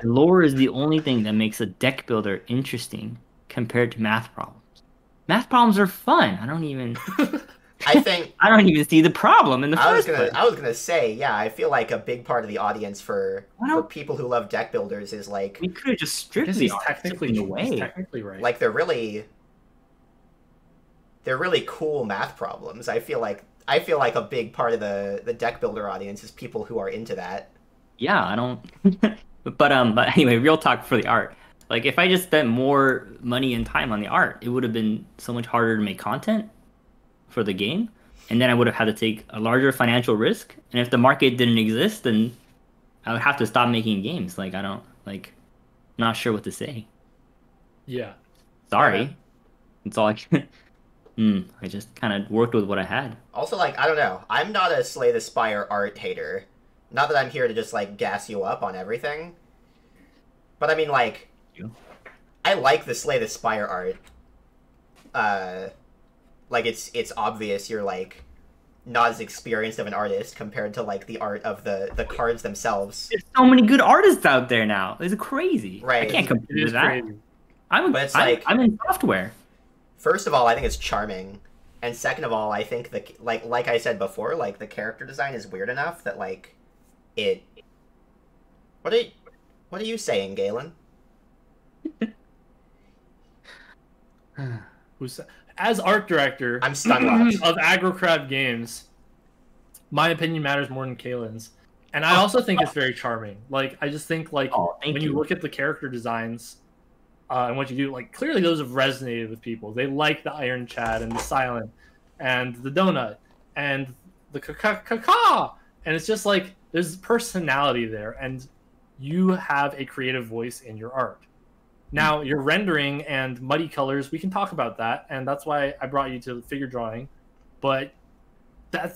Speaker 2: lore is the only thing that makes a deck builder interesting compared to math problems. Math problems are fun. I don't even see the problem in the first place.
Speaker 3: I was gonna say, yeah, I feel like a big part of the audience for people who love deck builders is like
Speaker 2: we could have just stripped the art
Speaker 1: technically
Speaker 2: in a way.
Speaker 1: He's technically right.
Speaker 3: Like they're really cool math problems. I feel like a big part of the deck builder audience is people who are into that.
Speaker 2: Yeah, I don't. but anyway, real talk for the art. Like if I just spent more money and time on the art, it would have been so much harder to make content for the game, and then I would have had to take a larger financial risk. And if the market didn't exist, then I would have to stop making games. Like not sure what to say.
Speaker 1: Yeah.
Speaker 2: Sorry. It's all I can. I just kind of worked with what I had.
Speaker 3: Also, like, I don't know. I'm not a Slay the Spire art hater. Not that I'm here to just, like, gas you up on everything. But, I mean, like, I like the Slay the Spire art. Like, it's obvious you're, like, not as experienced of an artist compared to, like, the art of the cards themselves.
Speaker 2: There's so many good artists out there now. It's crazy.
Speaker 3: Right.
Speaker 2: I can't compare to that.
Speaker 1: Crazy.
Speaker 2: I'm in software.
Speaker 3: First of all, I think it's charming, and second of all, I think like I said before, like the character design is weird enough that like it. What are you saying, Galen?
Speaker 1: As art director,
Speaker 3: I'm stunned
Speaker 1: of AgroCrab Games, my opinion matters more than Kalen's, and I also think it's very charming. Like I just think like when you look at the character designs. And what you do, like clearly those have resonated with people. They like the Iron Chad and the Silent and the Donut and the Kaka. And it's just like there's personality there, and you have a creative voice in your art. Now, your rendering and muddy colors, we can talk about that, and that's why I brought you to figure drawing. But that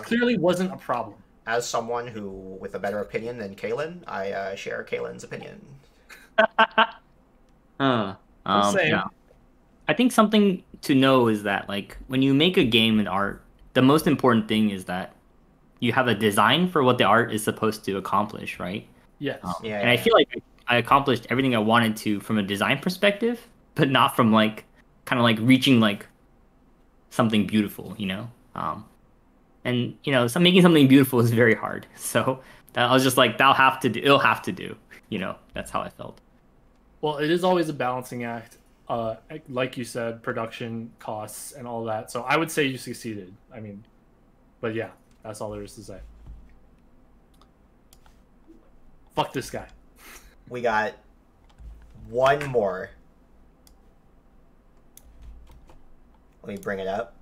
Speaker 1: clearly wasn't a problem.
Speaker 3: As someone who with a better opinion than Kalen, I share Kalen's opinion.
Speaker 2: Yeah. I think something to know is that like when you make a game in art, the most important thing is that you have a design for what the art is supposed to accomplish, right?
Speaker 1: Yes.
Speaker 2: And I feel like I accomplished everything I wanted to from a design perspective, but not from like kind of like reaching like something beautiful, you know? And you know, making something beautiful is very hard. So I was just like, it'll have to do, you know? That's how I felt.
Speaker 1: Well, it is always a balancing act. Like you said, production costs and all that. So I would say you succeeded. I mean, but yeah, that's all there is to say. Fuck this guy.
Speaker 3: We got one more. Let me bring it up.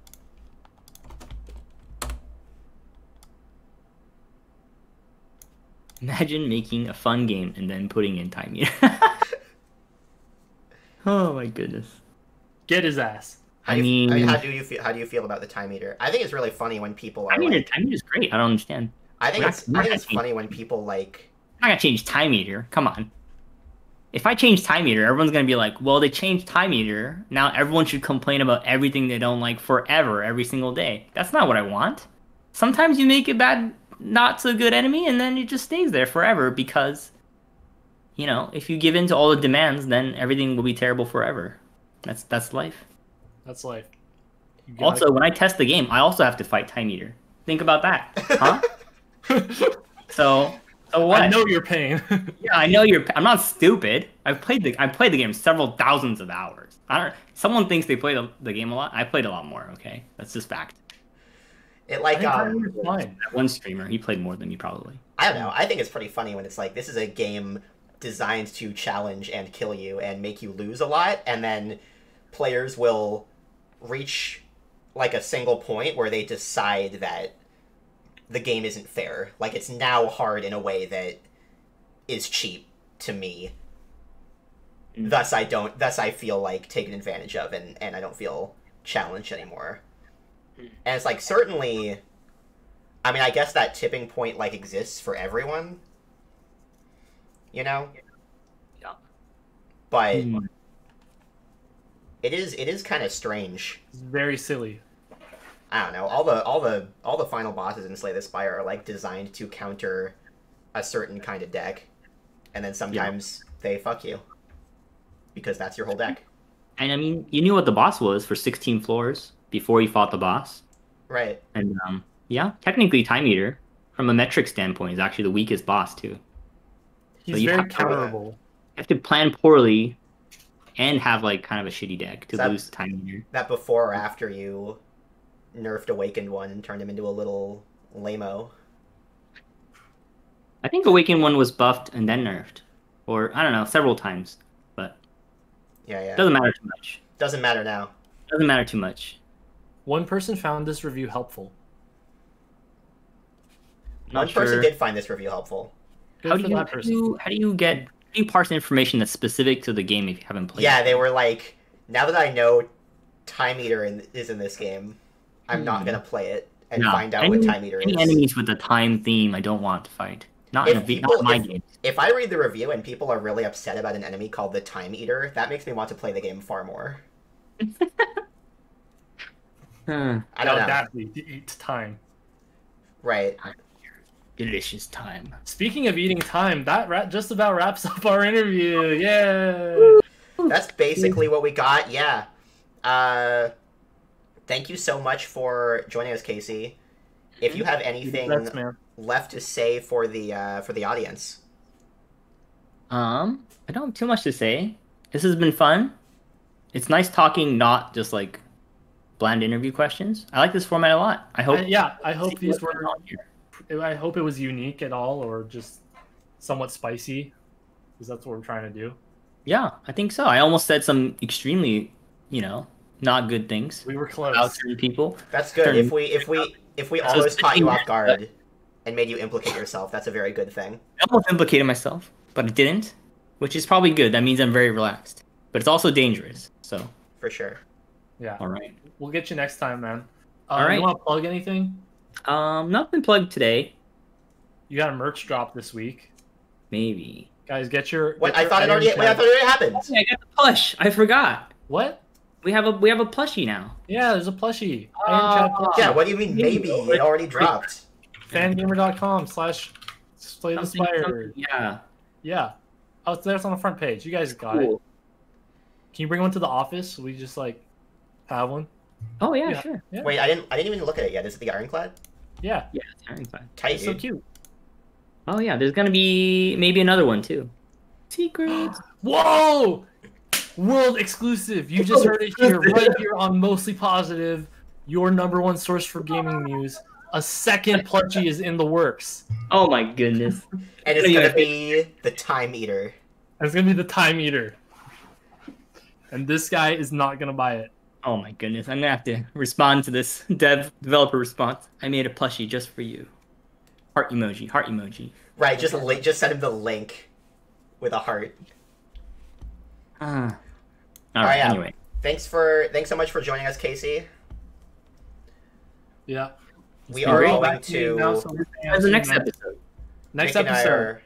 Speaker 2: Imagine making a fun game and then putting in time meter. Oh my goodness.
Speaker 1: Get his ass.
Speaker 3: How do you feel about the time meter? I think it's really funny when people are
Speaker 2: time meter is great. I don't understand.
Speaker 3: I think it's funny when people like
Speaker 2: I'm not gonna change time meter. Come on. If I change time meter, everyone's gonna be like, well, they changed time meter. Now everyone should complain about everything they don't like forever, every single day. That's not what I want. Sometimes you make a bad, not so good enemy, and then it just stays there forever because you know, if you give in to all the demands, then everything will be terrible forever. That's life.
Speaker 1: That's life.
Speaker 2: Also, when I test the game, I also have to fight time meter. Think about that, huh? So what?
Speaker 1: I know your pain.
Speaker 2: Yeah, I know I'm not stupid. I played the game several thousands of hours. Someone thinks they played the game a lot. I played a lot more. Okay, that's just fact.
Speaker 3: It like
Speaker 2: one streamer, he played more than me probably.
Speaker 3: I don't know. I think it's pretty funny when it's like this is a game designed to challenge and kill you and make you lose a lot, and then players will reach like a single point where they decide that the game isn't fair. Like it's now hard in a way that is cheap to me. Thus I feel like taken advantage of and I don't feel challenged anymore. And it's like certainly I mean I guess that tipping point like exists for everyone. You know?
Speaker 2: Yeah.
Speaker 3: But it is kind of strange.
Speaker 1: It's very silly.
Speaker 3: I don't know. All the final bosses in Slay the Spire are like designed to counter a certain kind of deck. And then sometimes they fuck you. Because that's your whole deck.
Speaker 2: And I mean, you knew what the boss was for 16 floors before you fought the boss.
Speaker 3: Right.
Speaker 2: And yeah, technically Time Eater, from a metric standpoint, is actually the weakest boss too.
Speaker 1: He's very counterable.
Speaker 2: You have to plan poorly and have like kind of a shitty deck to lose Time Eater.
Speaker 3: That before or after you nerfed Awakened one and turned him into a little lame-o.
Speaker 2: I think Awakened one was buffed and then nerfed. Or, I don't know, several times. But
Speaker 3: yeah.
Speaker 2: Doesn't matter too much.
Speaker 3: Doesn't matter now.
Speaker 2: Doesn't matter too much.
Speaker 1: One person found this review helpful.
Speaker 3: One person did find this review helpful.
Speaker 2: How do you parse information that's specific to the game if you haven't played it?
Speaker 3: Yeah, they were like, now that I know Time Eater is in this game, I'm not going to play it and find out what Time Eater is.
Speaker 2: Any enemies with a time theme I don't want to fight. Not in my game.
Speaker 3: If I read the review and people are really upset about an enemy called the Time Eater, that makes me want to play the game far more. I don't know.
Speaker 1: To eat time.
Speaker 3: Right.
Speaker 2: Delicious time.
Speaker 1: Speaking of eating time, that just about wraps up our interview. Yeah.
Speaker 3: That's basically what we got. Yeah. Thank you so much for joining us, Casey. If you have anything left to say for the audience.
Speaker 2: I don't have too much to say. This has been fun. It's nice talking, not just like bland interview questions. I like this format a lot. I hope.
Speaker 1: I hope these were. I hope it was unique at all, or just somewhat spicy, because that's what we're trying to do.
Speaker 2: Yeah, I think so. I almost said some extremely, not good things.
Speaker 1: We were close.
Speaker 2: About certain people.
Speaker 3: That's good. If we almost caught you off guard and made you implicate yourself, that's a very good thing.
Speaker 2: I almost implicated myself, but I didn't, which is probably good. That means I'm very relaxed. But it's also dangerous. So.
Speaker 3: For sure.
Speaker 1: Yeah.
Speaker 2: All right.
Speaker 1: We'll get you next time, man.
Speaker 2: All right.
Speaker 1: You want to plug anything?
Speaker 2: Nothing plugged today.
Speaker 1: You got a merch drop this week.
Speaker 2: Maybe.
Speaker 1: Guys, get your.
Speaker 3: Wait, I thought it already happened.
Speaker 2: Oh, I got the plush. I forgot.
Speaker 1: What?
Speaker 2: We have a plushie now.
Speaker 1: Yeah, there's a plushie.
Speaker 3: Yeah, what do you mean maybe? It already dropped.
Speaker 1: Fangamer.com/Slay the Spire.
Speaker 2: Yeah.
Speaker 1: Yeah. Oh, it's there. It's on the front page. You guys got it. Can you bring one to the office? We just have one.
Speaker 2: Oh yeah, sure.
Speaker 1: Yeah.
Speaker 3: Wait, I didn't even look at it yet. Is it the Ironclad?
Speaker 1: Yeah.
Speaker 2: Yeah, it's Ironclad.
Speaker 3: Tight,
Speaker 1: it's so cute.
Speaker 2: Oh yeah, there's gonna be maybe another one too. Secrets.
Speaker 1: Whoa! World exclusive. You just heard it here, right here on Mostly Positive, your #1 source for gaming news. A second plushie is in the works.
Speaker 2: Oh my goodness.
Speaker 3: And it's gonna be the Time Eater.
Speaker 1: It's gonna be the Time Eater. And this guy is not gonna buy it.
Speaker 2: Oh my goodness, I'm gonna have to respond to this developer response. I made a plushie just for you. Heart emoji.
Speaker 3: Right, just send him the link with a heart.
Speaker 2: All right.
Speaker 3: Yeah.
Speaker 2: Anyway,
Speaker 3: thanks so much for joining us, Casey.
Speaker 1: Yeah.
Speaker 3: We are going to.
Speaker 2: As the next episode.
Speaker 1: Next
Speaker 3: Nick and I
Speaker 1: episode.
Speaker 3: are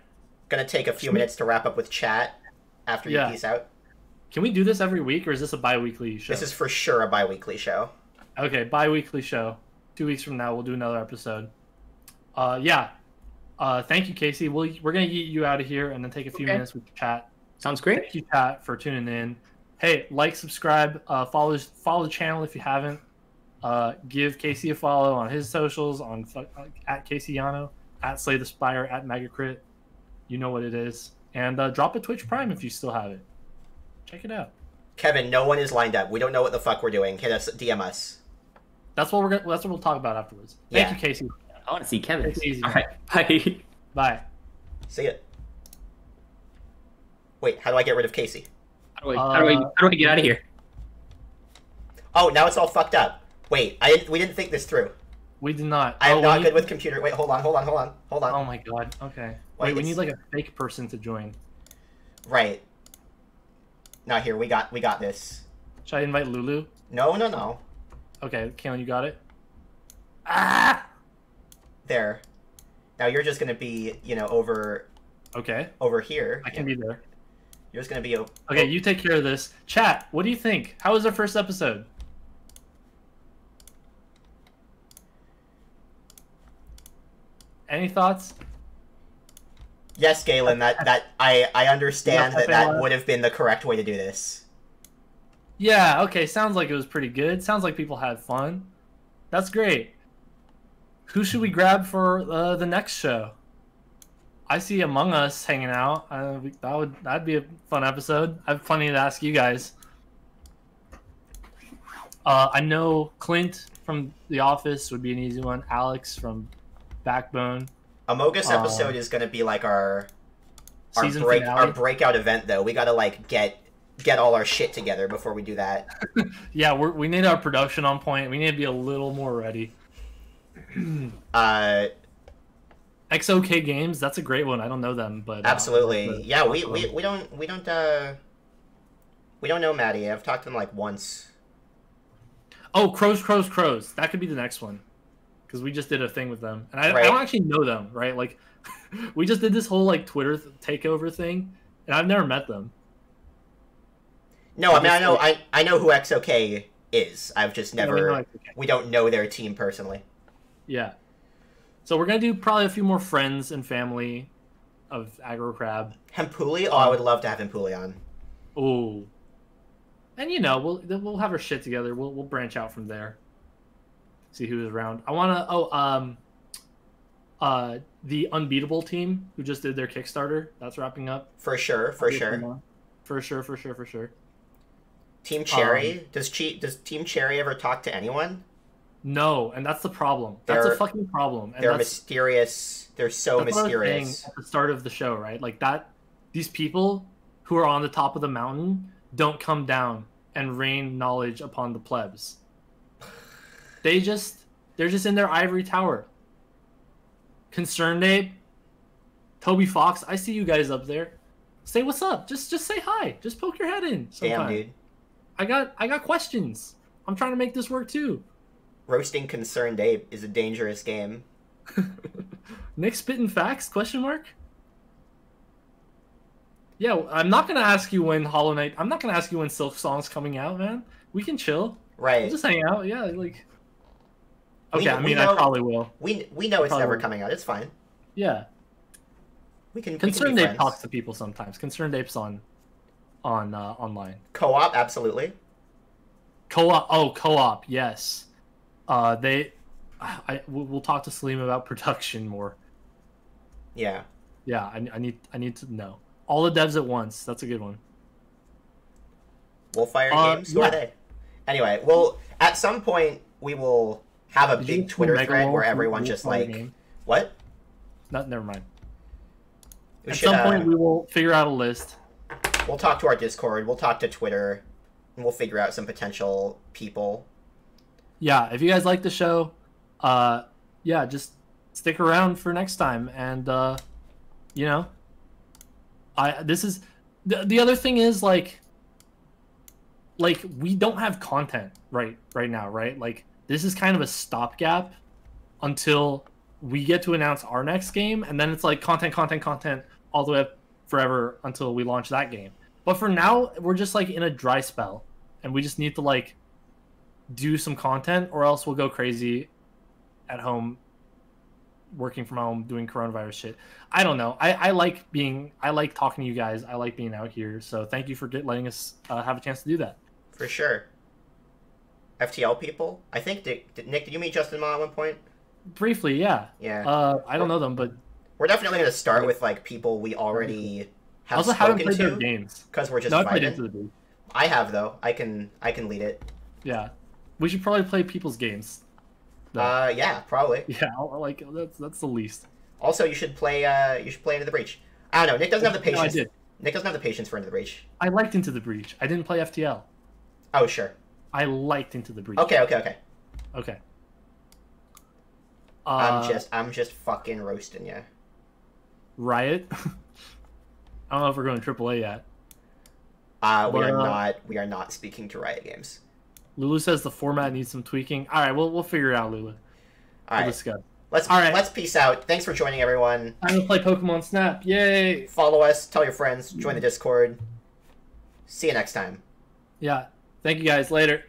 Speaker 3: gonna take a few minutes to wrap up with chat after you peace out.
Speaker 1: Can we do this every week, or is this a bi-weekly show?
Speaker 3: This is for sure a bi-weekly show.
Speaker 1: Okay, bi-weekly show. 2 weeks from now, we'll do another episode. Thank you, Casey. We're gonna get you out of here and then take a few minutes with chat.
Speaker 2: Sounds great.
Speaker 1: Thank you, chat, for tuning in. Hey, subscribe, follow the channel if you haven't. Give Casey a follow on his socials on at Casey Yano, at Slay the Spire, at Megacrit. You know what it is. And drop a Twitch Prime if you still have it. Check it out.
Speaker 3: Kevin, no one is lined up. We don't know what the fuck we're doing. Hit us, DM us.
Speaker 1: That's what we'll talk about afterwards. Thank you, Casey.
Speaker 2: I want to see Kevin.
Speaker 1: It's easy.
Speaker 2: All right. Bye.
Speaker 1: Bye.
Speaker 3: See ya. Wait, how do I get rid of Casey?
Speaker 2: How do I get out of here?
Speaker 3: Oh, now it's all fucked up. Wait, we didn't think this through.
Speaker 1: We did not.
Speaker 3: I am not good with computer. Wait, hold on.
Speaker 1: Oh my god. Okay. Wait, we need a fake person to join.
Speaker 3: Right. Now here, we got this.
Speaker 1: Should I invite Lulu?
Speaker 3: No.
Speaker 1: Okay, Kalen, you got it?
Speaker 3: Ah! There. Now you're just gonna be, over...
Speaker 1: Okay.
Speaker 3: Over here.
Speaker 1: I can be there.
Speaker 3: You're just gonna be...
Speaker 1: Okay, you take care of this. Chat, what do you think? How was our first episode? Any thoughts?
Speaker 3: Yes, Galen, I understand that would have been the correct way to do this.
Speaker 1: Yeah, okay, sounds like it was pretty good. Sounds like people had fun. That's great. Who should we grab for the next show? I see Among Us hanging out. That'd be a fun episode. I have plenty to ask you guys. I know Clint from The Office would be an easy one. Alex from Backbone.
Speaker 3: Among Us episode is gonna be like our breakout event, though. We gotta get all our shit together before we do that.
Speaker 1: Yeah, we need our production on point. We need to be a little more ready. XOK Games, that's a great one. I don't know them, but
Speaker 3: absolutely, yeah. We don't know Maddie. I've talked to him once.
Speaker 1: Oh, Crows. That could be the next one, because we just did a thing with them, and I don't actually know them, right? We just did this whole Twitter takeover thing, and I've never met them.
Speaker 3: No, I know who XOK is. I've just never. We don't know their team personally.
Speaker 1: Yeah. So we're gonna do probably a few more friends and family of Aggro Crab.
Speaker 3: Hempuli? Oh, I would love to have Hempuli on.
Speaker 1: Oh. And you know, we'll have our shit together. We'll branch out from there. See who's around. I wanna the Unbeatable team who just did their Kickstarter. That's wrapping up.
Speaker 3: For sure.
Speaker 1: For sure.
Speaker 3: Team Cherry. Does Team Cherry ever talk to anyone?
Speaker 1: No, and that's the problem. That's a fucking problem. And
Speaker 3: they're mysterious. They're so mysterious.
Speaker 1: At the start of the show, right? Like that, these people who are on the top of the mountain don't come down and rain knowledge upon the plebs. They're just in their ivory tower. Concerned Ape, Toby Fox, I see you guys up there. Say what's up. Just say hi. Just poke your head in sometime.
Speaker 3: Damn, dude.
Speaker 1: I got questions. I'm trying to make this work too.
Speaker 3: Roasting Concerned Ape is a dangerous game.
Speaker 1: Nick spitting facts? Question mark? Yeah, I'm not gonna ask you when Hollow Knight. I'm not gonna ask you when Silk Song's coming out, man. We can chill.
Speaker 3: Right.
Speaker 1: We'll just hang out. Yeah, like. Okay,
Speaker 3: I
Speaker 1: probably will.
Speaker 3: We know it's never coming out. It's fine.
Speaker 1: Yeah. Concerned Ape talks to people sometimes. Concerned Ape's on online.
Speaker 3: Co-op, absolutely.
Speaker 1: Co-op, yes. We'll talk to Salim about production more.
Speaker 3: Yeah.
Speaker 1: Yeah, I need to know. All the devs at once. That's a good one.
Speaker 3: Wolfire Games? Who are they? Anyway, well, at some point we will have a big Twitter thread where everyone just like... What?
Speaker 1: No, never mind. At some point we will figure out a list.
Speaker 3: We'll talk to our Discord. We'll talk to Twitter. And we'll figure out some potential people.
Speaker 1: Yeah, if you guys like the show, yeah, just stick around for next time. And, you know, this is... The other thing is, like, we don't have content right now, right? Like, this is kind of a stopgap until we get to announce our next game, and then it's like content all the way up forever until we launch that game. But for now, we're just like in a dry spell, and we just need to like do some content, or else we'll go crazy at home, working from home, doing coronavirus shit. I don't know. I like talking to you guys. I like being out here. So thank you for letting us have a chance to do that.
Speaker 3: For sure. FTL people? I think, Nick, did you meet Justin Ma at one point?
Speaker 1: Briefly, yeah.
Speaker 3: Yeah.
Speaker 1: I don't know them, but...
Speaker 3: We're definitely going to start with, like, people we already have
Speaker 1: also
Speaker 3: spoken
Speaker 1: haven't played
Speaker 3: to.
Speaker 1: their games.
Speaker 3: Because we're just
Speaker 1: no,
Speaker 3: invited.
Speaker 1: I played Into the Breach.
Speaker 3: I have, though. I can lead it.
Speaker 1: Yeah. We should probably play people's games.
Speaker 3: Yeah, probably.
Speaker 1: Yeah, like, that's the least.
Speaker 3: Also, you should play Into the Breach. I don't know, Nick doesn't have the patience.
Speaker 1: No, I did.
Speaker 3: Nick doesn't have the patience for Into the Breach.
Speaker 1: I liked Into the Breach. I didn't play FTL.
Speaker 3: Oh, sure.
Speaker 1: I liked Into the Breach.
Speaker 3: Okay. I'm just fucking roasting you.
Speaker 1: Riot? I don't know if we're going AAA yet.
Speaker 3: We are not speaking to Riot Games.
Speaker 1: Lulu says the format needs some tweaking. All right, we'll figure it out, Lulu. We'll discuss.
Speaker 3: Let's peace out. Thanks for joining, everyone.
Speaker 1: I'm gonna play Pokemon Snap. Yay!
Speaker 3: Follow us, tell your friends, join the Discord. See you next time.
Speaker 1: Yeah. Thank you guys. Later.